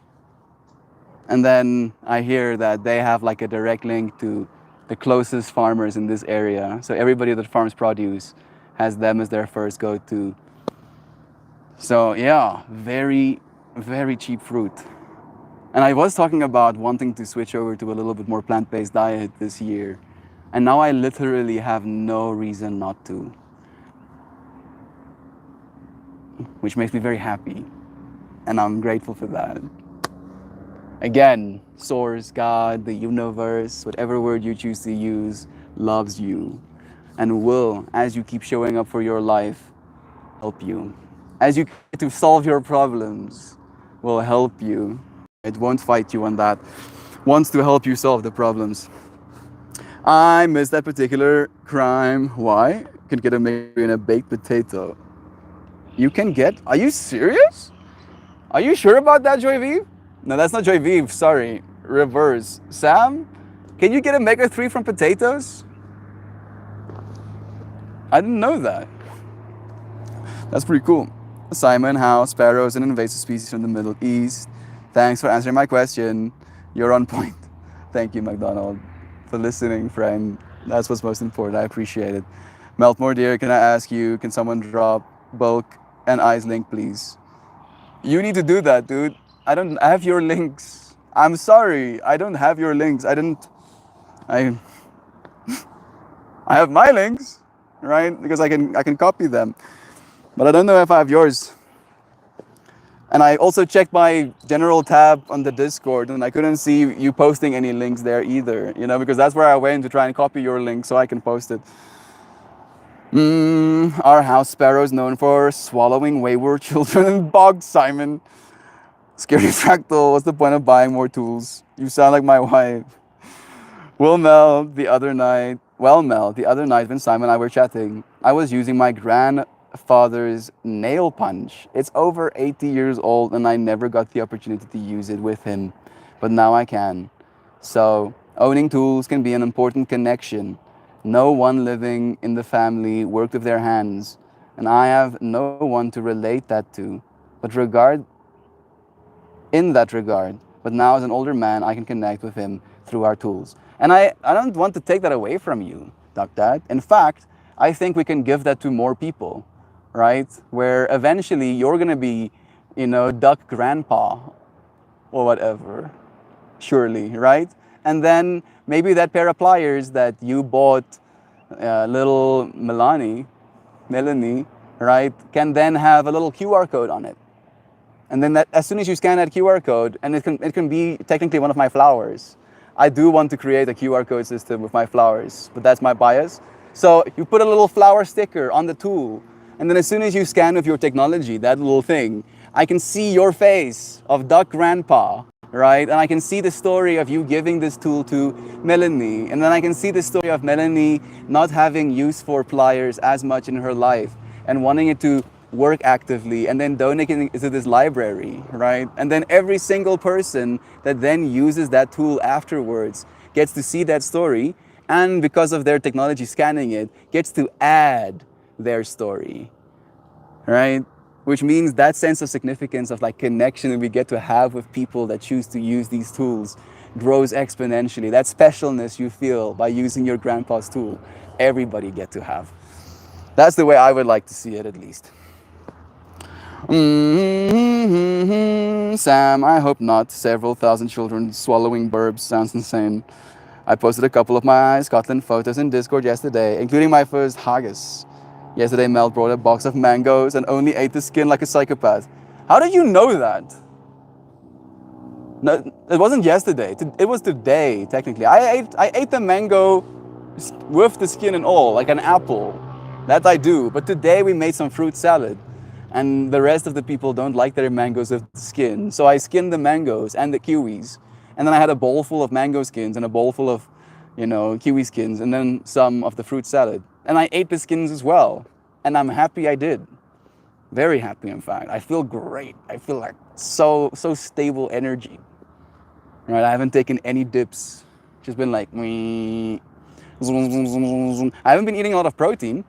And then I hear that they have like a direct link to the closest farmers in this area. So everybody that farms produce has them as their first go-to. So yeah, very, very cheap fruit. And I was talking about wanting to switch over to a little bit more plant-based diet this year. And now I literally have no reason not to. Which makes me very happy. And I'm grateful for that. Again, source, God, the universe, whatever word you choose to use, loves you and will, as you keep showing up for your life, help you. As you get to solve your problems, will help you. It won't fight you on that. Wants to help you solve the problems. I miss that particular crime. Why? You can get a maybe in a baked potato. You can get? Are you serious? Are you sure about that, Joy Vive? No, that's not Joy Vive. Sorry. Reverse. Sam, can you get omega 3 from potatoes? I didn't know that. That's pretty cool. Simon, how sparrows an invasive species from the Middle East. Thanks for answering my question. You're on point. Thank you, McDonald, for listening, friend. That's what's most important. I appreciate it. Meltmore, dear, can I ask you, can someone drop bulk and eyes link, please? You need to do that, dude. I don't have your links. I'm sorry. I don't have your links. I I have my links, right? Because I can copy them. But I don't know if I have yours. And I also checked my general tab on the Discord, and I couldn't see you posting any links there either, because that's where I went to try and copy your link so I can post it. Our house sparrow is known for swallowing wayward children and bugs, Simon. Scary Fractal, what's the point of buying more tools? You sound like my wife. Mel, the other night when Simon and I were chatting, I was using my grandfather's nail punch. It's over 80 years old and I never got the opportunity to use it with him but now I can. So, owning tools can be an important connection. No one living in the family worked with their hands, and I have no one to relate that to. But regard in that regard. But now, as an older man, I can connect with him through our tools. And I don't want to take that away from you, Doc Dad. In fact, I think we can give that to more people, right? Where eventually you're going to be, Duck Grandpa or whatever, surely, right? And then maybe that pair of pliers that you bought little Melanie, right, can then have a little QR code on it. And then that, as soon as you scan that QR code, and it can be technically one of my flowers. I do want to create a QR code system with my flowers, but that's my bias. So you put a little flower sticker on the tool, and then as soon as you scan with your technology, that little thing, I can see your face of Duck Grandpa, right? And I can see the story of you giving this tool to Melanie. And then I can see the story of Melanie not having use for pliers as much in her life and wanting it to work actively and then donating it to this library, right? And then every single person that then uses that tool afterwards gets to see that story, and because of their technology scanning it, gets to add their story, right? Which means that sense of significance of like connection that we get to have with people that choose to use these tools grows exponentially. That specialness you feel by using your grandpa's tool, everybody get to have. That's the way I would like to see it, at least. Sam, I hope not. Several thousand children swallowing burbs sounds insane. I posted a couple of my Scotland photos in Discord yesterday, including my first haggis. Yesterday, Mel brought a box of mangoes and only ate the skin like a psychopath. How did you know that? No, it wasn't yesterday. It was today, technically. I ate the mango with the skin and all, like an apple. That I do. But today we made some fruit salad. And the rest of the people don't like their mangoes with the skin. So I skinned the mangoes and the kiwis. And then I had a bowl full of mango skins and a bowl full of, kiwi skins, and then some of the fruit salad. And I ate the skins as well. And I'm happy I did. Very happy, in fact. I feel great. I feel like so stable energy. Right? I haven't taken any dips. Just been like, I haven't been eating a lot of protein,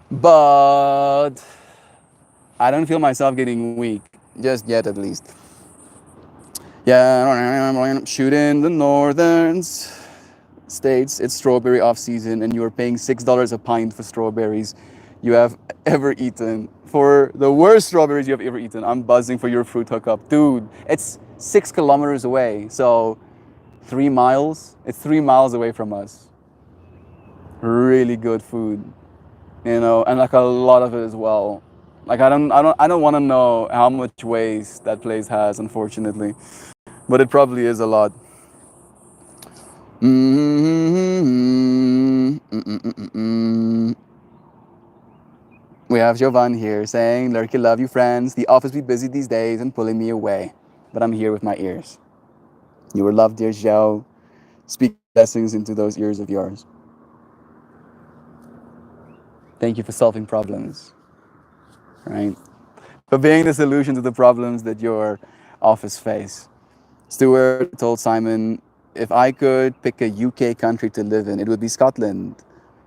but I don't feel myself getting weak. Just yet, at least. Yeah, shooting the northern states. It's strawberry off season, and you're paying $6 a pint for strawberries you have ever eaten. For the worst strawberries you have ever eaten. I'm buzzing for your fruit hookup. Dude, it's 6 kilometers away. So 3 miles. It's 3 miles away from us. Really good food. And like a lot of it as well. Like I don't want to know how much waste that place has, unfortunately. But it probably is a lot. We have Jovan here saying, Lurky, love you, friends. The office be busy these days and pulling me away. But I'm here with my ears. You were loved, dear Zhao. Speak blessings into those ears of yours. Thank you for solving problems. Right? For being the solution to the problems that your office face. Stuart told Simon, if I could pick a UK country to live in, it would be Scotland.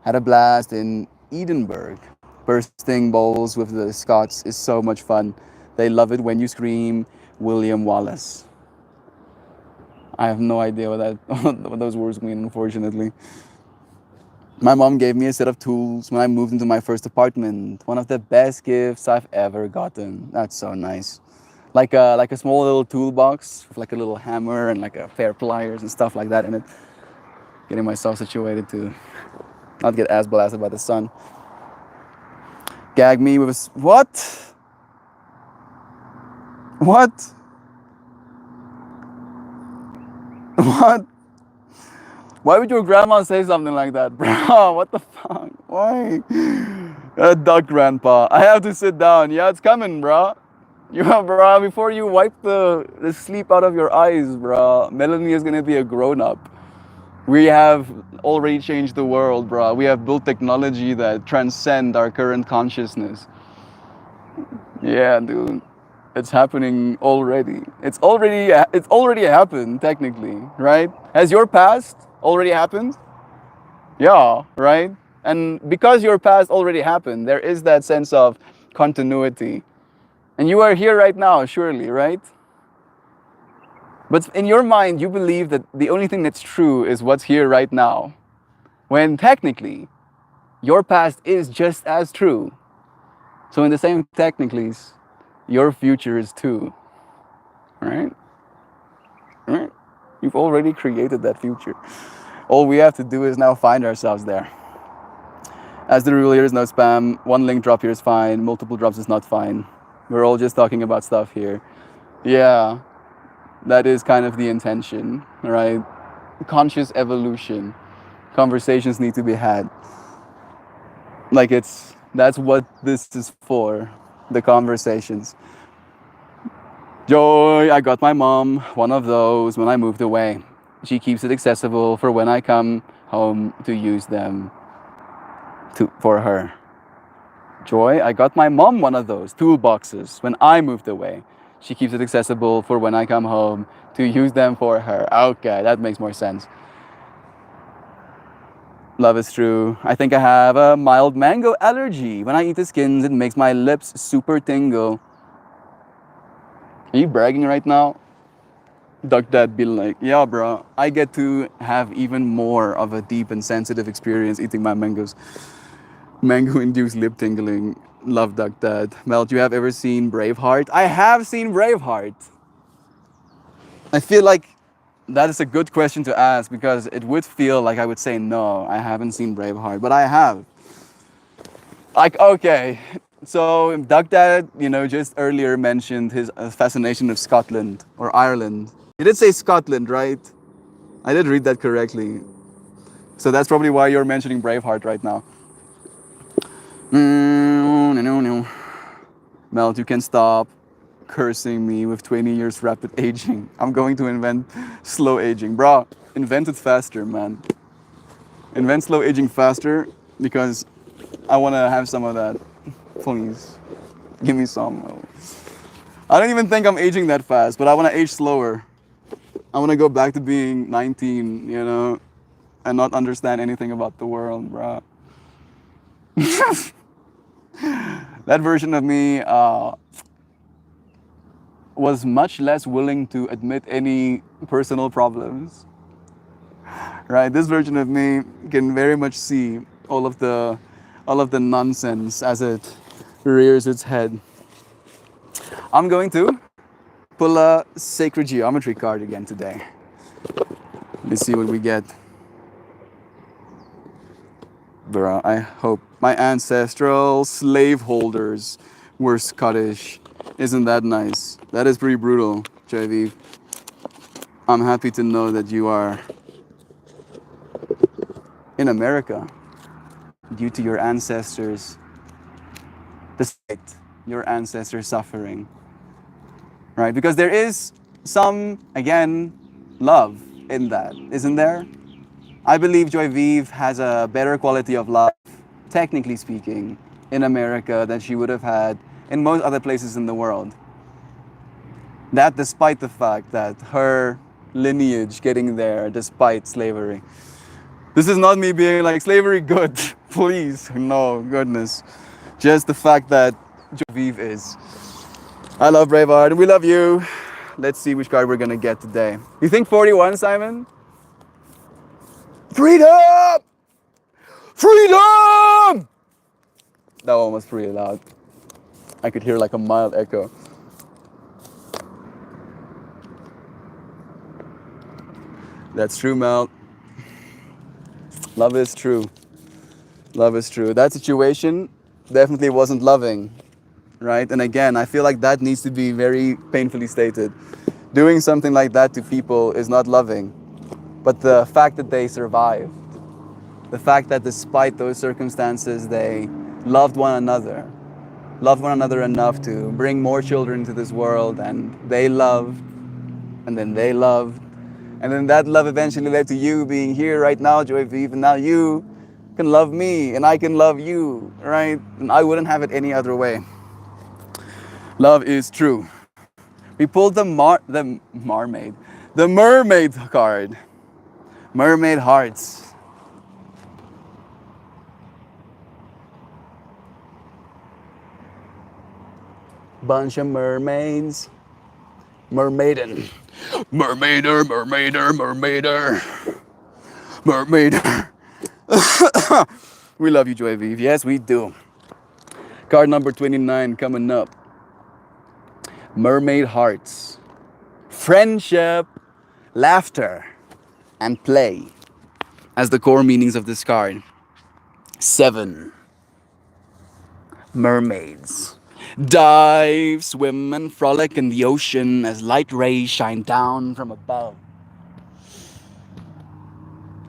Had a blast in Edinburgh. Bursting bowls with the Scots is so much fun. They love it when you scream William Wallace. I have no idea what those words mean, unfortunately. My mom gave me a set of tools when I moved into my first apartment. One of the best gifts I've ever gotten. That's so nice. Like a small little toolbox with like a little hammer and like a pair of pliers and stuff like that in it. Getting myself situated to not get ass blasted by the sun. Gag me with a... What? What? What? Why would your grandma say something like that, bro? What the fuck? Why? Duck grandpa. I have to sit down. Yeah, it's coming, bro. Bro, before you wipe the sleep out of your eyes, bro, Melanie is gonna be a grown-up. We have already changed the world, bro. We have built technology that transcend our current consciousness. Yeah, dude. It's happening already. It's already happened technically, right? Has your past already happened? Yeah, right? And because your past already happened, there is that sense of continuity. And you are here right now, surely, right? But in your mind, you believe that the only thing that's true is what's here right now. When technically, your past is just as true. So, in the same technicalities, your future is too, right? Right? You've already created that future. All we have to do is now find ourselves there. As the rule here is no spam, one link drop here is fine, multiple drops is not fine. We're all just talking about stuff here. Yeah, that is kind of the intention, right? Conscious evolution. Conversations need to be had. Like that's what this is for, the conversations. Joy, I got my mom one of those when I moved away. She keeps it accessible for when I come home to use them for her. Joy, I got my mom one of those toolboxes when I moved away. She keeps it accessible for when I come home to use them for her. Okay, that makes more sense. Love is true. I think I have a mild mango allergy. When I eat the skins, it makes my lips super tingle. Are you bragging right now? Duck Dad be like, yeah, bro, I get to have even more of a deep and sensitive experience eating my mangoes. Mango induced lip tingling. Love Duck Dad. Mel, do you have ever seen Braveheart? I have seen Braveheart. I feel like that is a good question to ask because it would feel like I would say no, I haven't seen Braveheart, but I have. Like, okay, so Duck Dad, just earlier mentioned his fascination with Scotland or Ireland. You did say Scotland, right? I did read that correctly. So that's probably why you're mentioning Braveheart right now. No, no, no. Mel, you can stop cursing me with 20 years rapid aging. I'm going to invent slow aging. Bro, invent it faster, man. Invent slow aging faster because I want to have some of that. Please, give me some. I don't even think I'm aging that fast, but I want to age slower. I want to go back to being 19, and not understand anything about the world, bro. That version of me was much less willing to admit any personal problems. Right? This version of me can very much see all of the nonsense as it rears its head. I'm going to pull a sacred geometry card again today. Let's see what we get. Bruh, I hope my ancestral slaveholders were Scottish. Isn't that nice? That is pretty brutal, JV. I'm happy to know that you are in America due to your ancestors, despite your ancestors' suffering. Right? Because there is some, again, love in that, isn't there? I believe Joy Vive has a better quality of life, technically speaking, in America than she would have had in most other places in the world. That despite the fact that her lineage getting there despite slavery. This is not me being like slavery good, please, no, goodness. Just the fact that Joy Vive is. I love Braveheart and we love you. Let's see which card we're gonna get today. You think 41, Simon? Freedom! Freedom! That one was pretty loud. I could hear like a mild echo. That's true, Mel. Love is true. Love is true. That situation definitely wasn't loving, right? And again, I feel like that needs to be very painfully stated. Doing something like that to people is not loving. But the fact that they survived, the fact that despite those circumstances, they loved one another enough to bring more children into this world, and they loved, and then they loved, and then that love eventually led to you being here right now, Joy Vive, and now you can love me, and I can love you, right? And I wouldn't have it any other way. Love is true. We pulled the marmaid, the mermaid card. Mermaid hearts. Bunch of mermaids. Mermaiden. Mermaider, mermaider, mermaider. Mermaider. We love you, Joy Vive. Yes, we do. Card number 29 coming up. Mermaid hearts. Friendship, laughter, and play as the core meanings of this card. 7. Mermaids. Dive, swim, and frolic in the ocean as light rays shine down from above.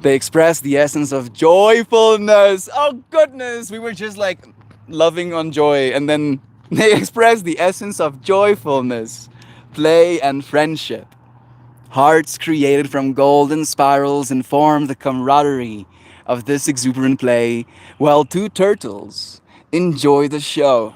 They express the essence of joyfulness. Oh, goodness. We were just like loving on joy. And then they express the essence of joyfulness, play, and friendship. Hearts created from golden spirals inform the camaraderie of this exuberant play, while two turtles enjoy the show.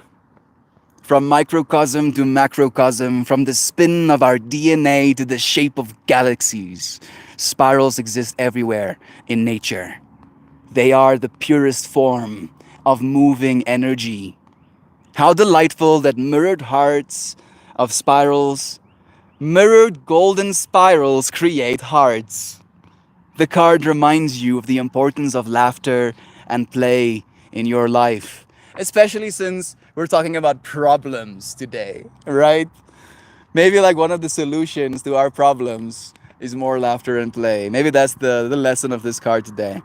From microcosm to macrocosm, from the spin of our DNA to the shape of galaxies, spirals exist everywhere in nature. They are the purest form of moving energy. How delightful that mirrored hearts of spirals, mirrored golden spirals create hearts. The card reminds you of the importance of laughter and play in your life, especially since we're talking about problems today, right? Maybe like one of the solutions to our problems is more laughter and play. Maybe that's the lesson of this card today.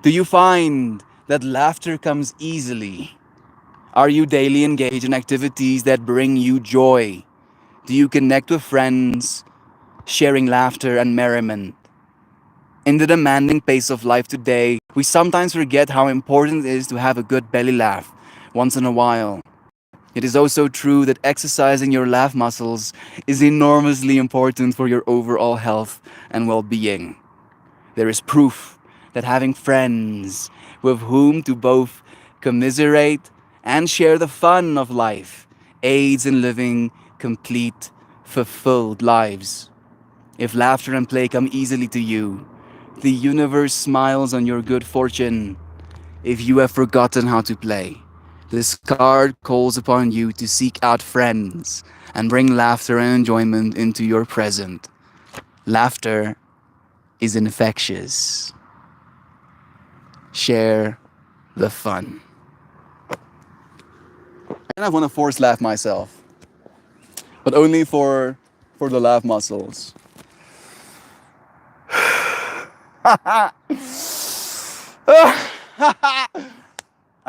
Do you find that laughter comes easily? Are you daily engaged in activities that bring you joy? Do you connect with friends, sharing laughter and merriment? In the demanding pace of life today, we sometimes forget how important it is to have a good belly laugh once in a while. It is also true that exercising your laugh muscles is enormously important for your overall health and well being. There is proof that having friends with whom to both commiserate and share the fun of life aids in living complete, fulfilled lives. If laughter and play come easily to you, the universe smiles on your good fortune. If you have forgotten how to play, this card calls upon you to seek out friends and bring laughter and enjoyment into your present. Laughter is infectious. Share the fun. I kind of want to force laugh myself, but only for the laugh muscles. I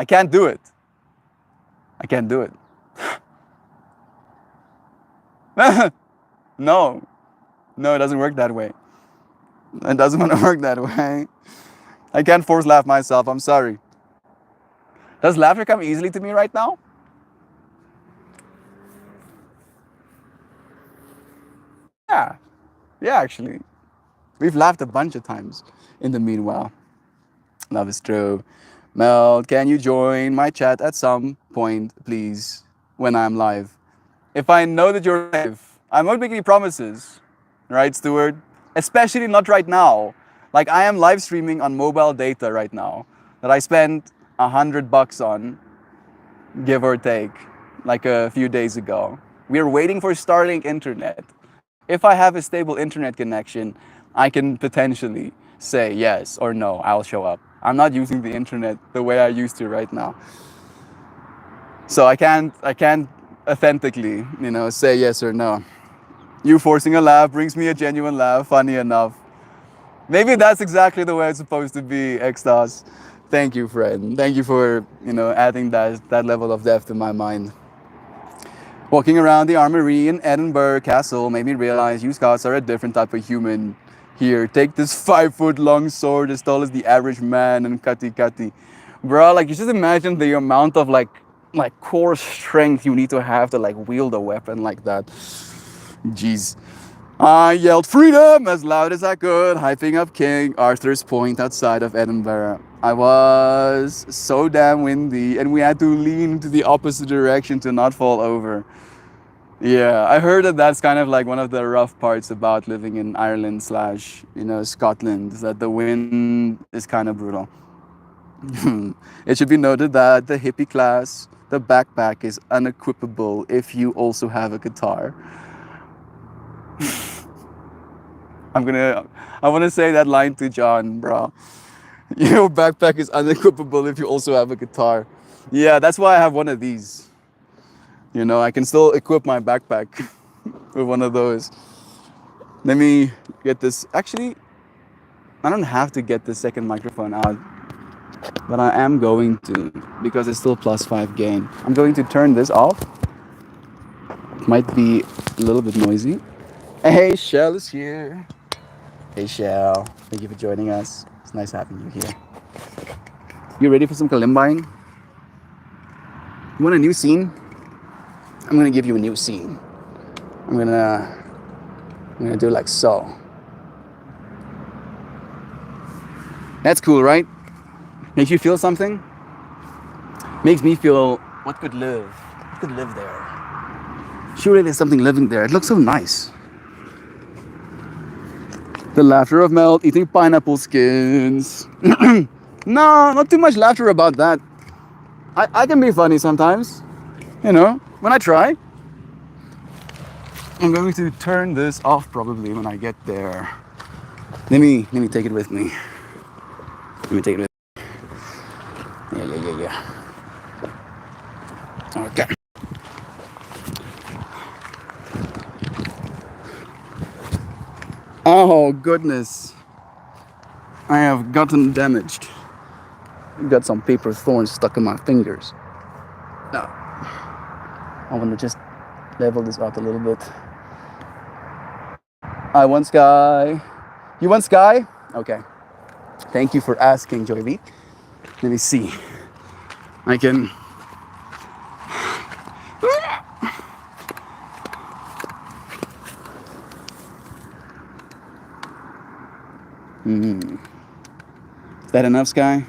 can't do it. I can't do it. No. No, it doesn't work that way. It doesn't want to work that way. I can't force laugh myself. I'm sorry. Does laughter come easily to me right now? Yeah. Yeah, actually. We've laughed a bunch of times in the meanwhile. Love is true. Mel, can you join my chat at some point, please, when I'm live? If I know that you're live, I'm not making any promises, right, Stuart? Especially not right now. Like I am live streaming on mobile data right now that I spent $100 on, give or take, like a few days ago. We're waiting for Starlink internet. If I have a stable internet connection, I can potentially say yes or no, I'll show up. I'm not using the internet the way I used to right now. So I can't authentically, say yes or no. You forcing a laugh brings me a genuine laugh, funny enough. Maybe that's exactly the way it's supposed to be, Extas. Thank you, friend. Thank you for, adding that level of depth to my mind. Walking around the armory in Edinburgh Castle made me realize you Scots are a different type of human. Here, take this 5-foot long sword as tall as the average man and cutty. Bro, like you just imagine the amount of like core strength you need to have to like wield a weapon like that. Jeez. I yelled freedom as loud as I could, hyping up King Arthur's Point outside of Edinburgh. I was so damn windy and we had to lean to the opposite direction to not fall over. Yeah, I heard that that's kind of like one of the rough parts about living in Ireland slash, Scotland, is that the wind is kind of brutal. It should be noted that the hippie class, the backpack is unequipable if you also have a guitar. I want to say that line to John, bro. Your backpack is unequipable if you also have a guitar. Yeah, that's why I have one of these. I can still equip my backpack with one of those. Let me get this. Actually, I don't have to get the second microphone out, but I am going to because it's still +5 gain. I'm going to turn this off. It might be a little bit noisy. Hey, Shell is here. Hey, Shell. Thank you for joining us. It's nice having you here. You ready for some kalimbang? You want a new scene? I'm gonna give you a new scene. I'm gonna do like so. That's cool, right? Makes you feel something? Makes me feel what could live? What could live there? Surely there's something living there. It looks so nice. The laughter of Melt eating pineapple skins. No, not too much laughter about that. I can be funny sometimes. When I try. I'm going to turn this off probably when I get there. Let me take it with me. Let me take it with me. Yeah. Okay. Oh goodness. I have gotten damaged. Got some paper thorns stuck in my fingers. Now, I want to just level this out a little bit. I want sky. You want sky? Okay. Thank you for asking, Joy. Let me see. I can. Is that enough sky?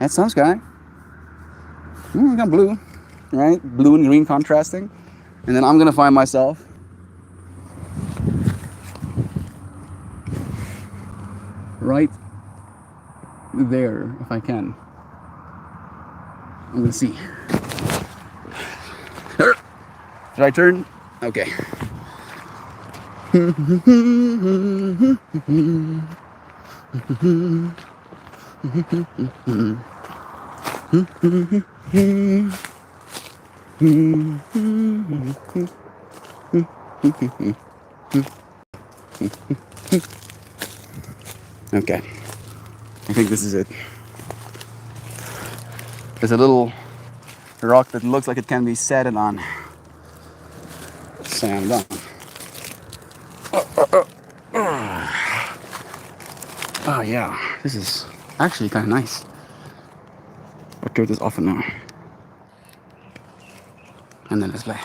That's some sky. We got blue, right? Blue and green contrasting. And then I'm gonna find myself right there if I can. I'm gonna see. Should I turn? Okay. Okay. I think this is it. There's a little rock that looks like it can be sanded on. Sand on. Oh yeah, this is actually kind of nice. I'll turn this off now. And then let's play.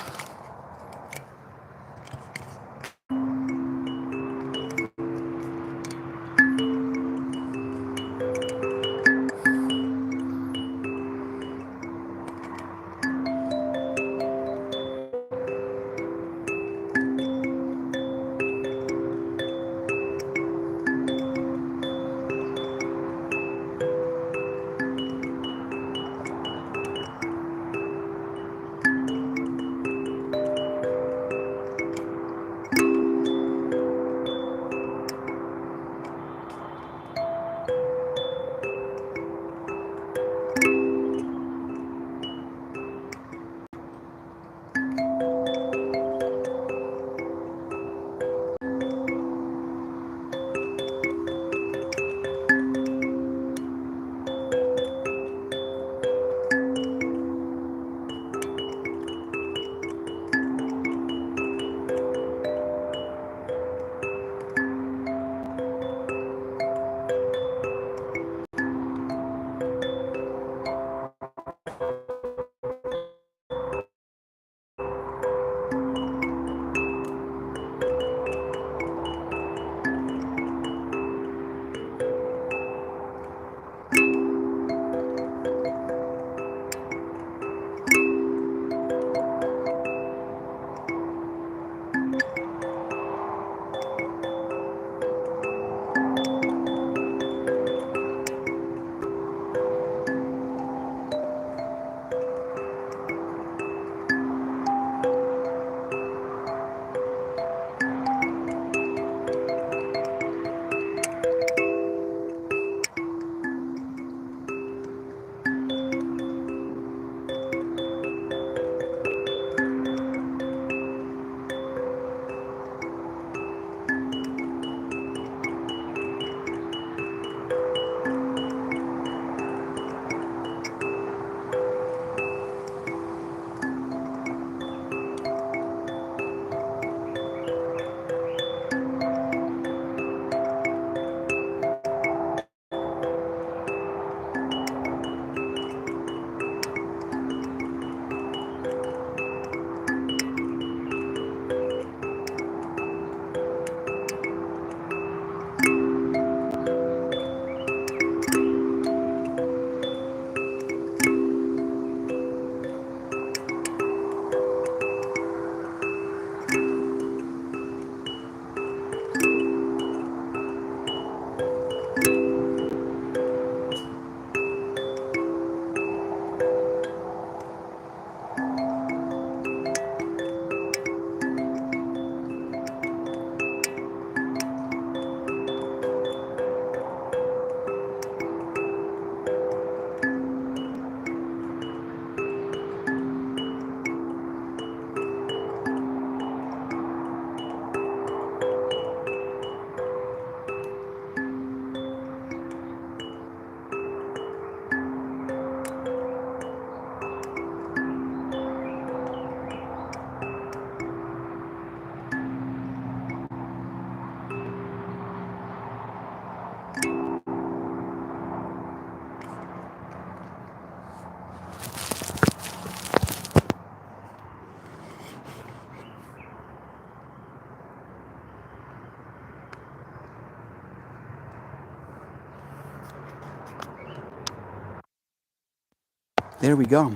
there we go.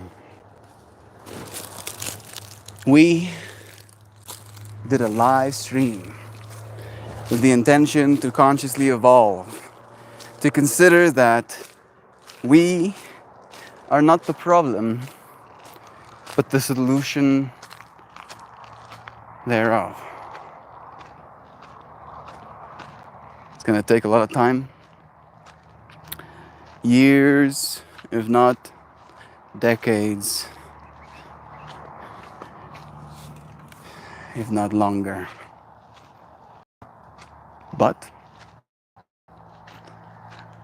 We did a live stream with the intention to consciously evolve, to consider that we are not the problem, but the solution thereof. It's going to take a lot of time, years, if not decades, if not longer. But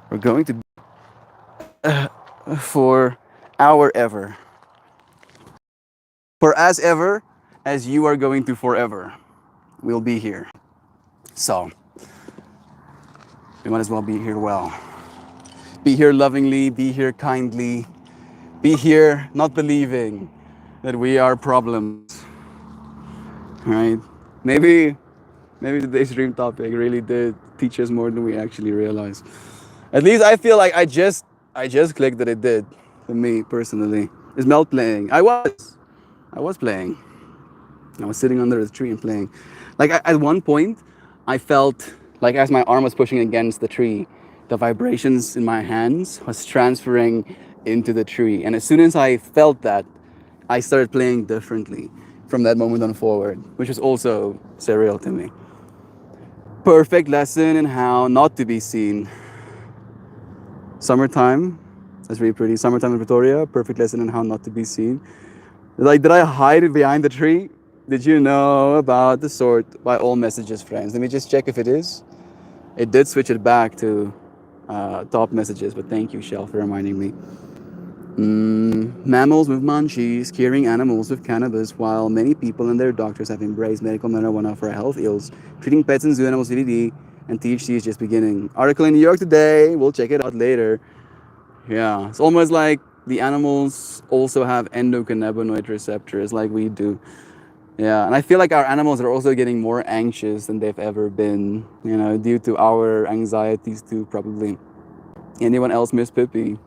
we're going to be for our ever. For as ever as you are going to forever, we'll be here. So, we might as well be here well. Be here lovingly, be here kindly, be here not believing that we are problems. Right? Maybe today's dream topic really did teach us more than we actually realized. At least I feel like I just clicked that it did for me personally. Is Mel playing? I was playing. I was sitting under the tree and playing. Like at one point, I felt like as my arm was pushing against the tree, the vibrations in my hands was transferring into the tree. And as soon as I felt that, I started playing differently from that moment on forward, which was also surreal to me. Perfect lesson in how not to be seen. Summertime, that's really pretty. Summertime in Pretoria, perfect lesson in how not to be seen. Like, did I hide it behind the tree? Did you know about the sort by all messages, friends? Let me just check if it is. It did switch it back to top messages, but thank you, Shell, for reminding me. Mammals with munchies, curing animals with cannabis, while many people and their doctors have embraced medical marijuana for health ills, treating pets and zoo animals CBD, and THC is just beginning. Article in New York today. We'll check it out later. Yeah, it's almost like the animals also have endocannabinoid receptors like we do. Yeah, and I feel like our animals are also getting more anxious than they've ever been, due to our anxieties too, probably. Anyone else miss Pippi?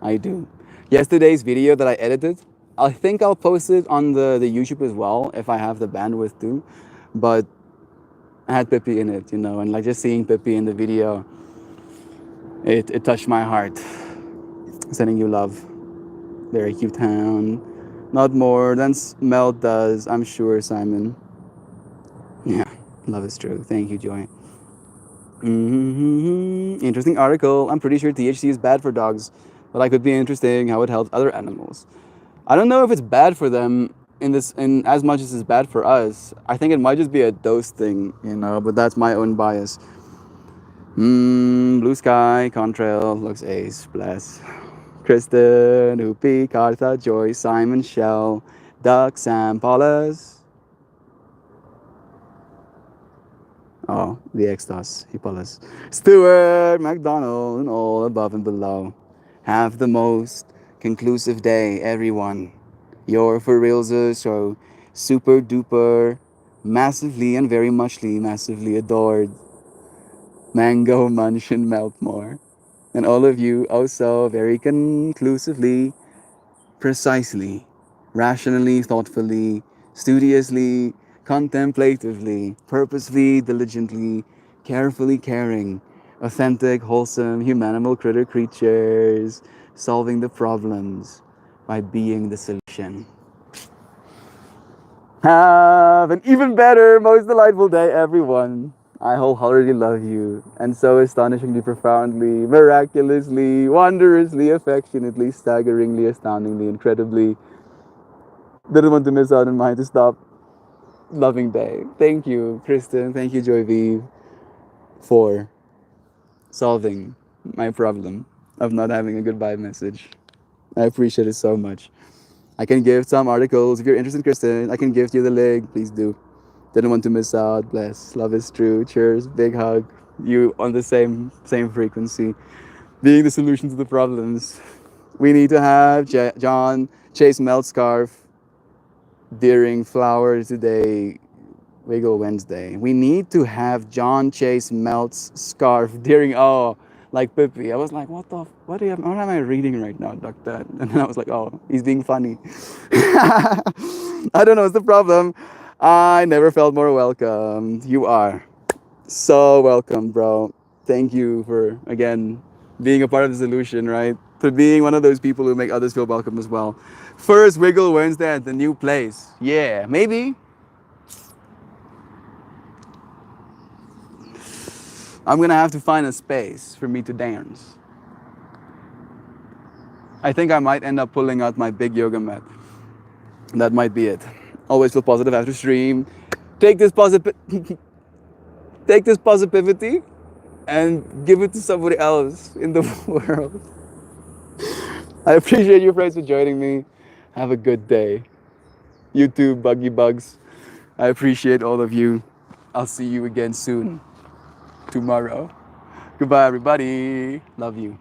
I do. Yesterday's video that I edited, I think I'll post it on the YouTube as well if I have the bandwidth to. But I had Pippi in it, and like just seeing Pippi in the video, it touched my heart. Sending you love. Very cute town. Not more than Mel does, I'm sure, Simon. Yeah, love is true. Thank you, Joy. Interesting article. I'm pretty sure THC is bad for dogs, but I could be interesting how it helps other animals. I don't know if it's bad for them in as much as it's bad for us. I think it might just be a dose thing, but that's my own bias. Blue sky, contrail, looks ace, bless. Kristen, Hoopy, Cartha, Joy, Simon, Shell, Duck, Sam, Paulus. Oh, the Extos, Hippolytus. Stuart, McDonald, and all above and below. Have the most conclusive day, everyone. You're for reals, so super duper, massively and very muchly massively adored. Mango Munch and Meltmore. And all of you also very conclusively, precisely, rationally, thoughtfully, studiously, contemplatively, purposefully, diligently, carefully caring, authentic, wholesome, humanimal critter creatures, solving the problems by being the solution. Have an even better, most delightful day, everyone. I wholeheartedly love you, and so astonishingly, profoundly, miraculously, wondrously, affectionately, staggeringly, astoundingly, incredibly. Didn't want to miss out on mine to stop loving day. Thank you, Kristen. Thank you, Joy V, for solving my problem of not having a goodbye message. I appreciate it so much. I can give some articles if you're interested, Kristen. I can give you the link. Please do. Didn't want to miss out. Bless. Love is true. Cheers. Big hug. You on the same frequency. Being the solution to the problems. We need to have John Chase Melt Scarf during Flower today. Wiggle Wednesday. We need to have John Chase Melt's scarf during like Pippi. I was like, what am I reading right now, doctor? And then I was like, oh, he's being funny. I don't know what's the problem. I never felt more welcome. You are so welcome, bro. Thank you for, again, being a part of the solution, right? For being one of those people who make others feel welcome as well. First Wiggle Wednesday at the new place. Yeah, maybe. I'm gonna have to find a space for me to dance. I think I might end up pulling out my big yoga mat. That might be it. Always feel positive after stream. Take this positive, take this positivity, and give it to somebody else in the world. I appreciate you friends for joining me. Have a good day. You too, Buggy Bugs. I appreciate all of you. I'll see you again soon. Tomorrow. Goodbye, everybody. Love you.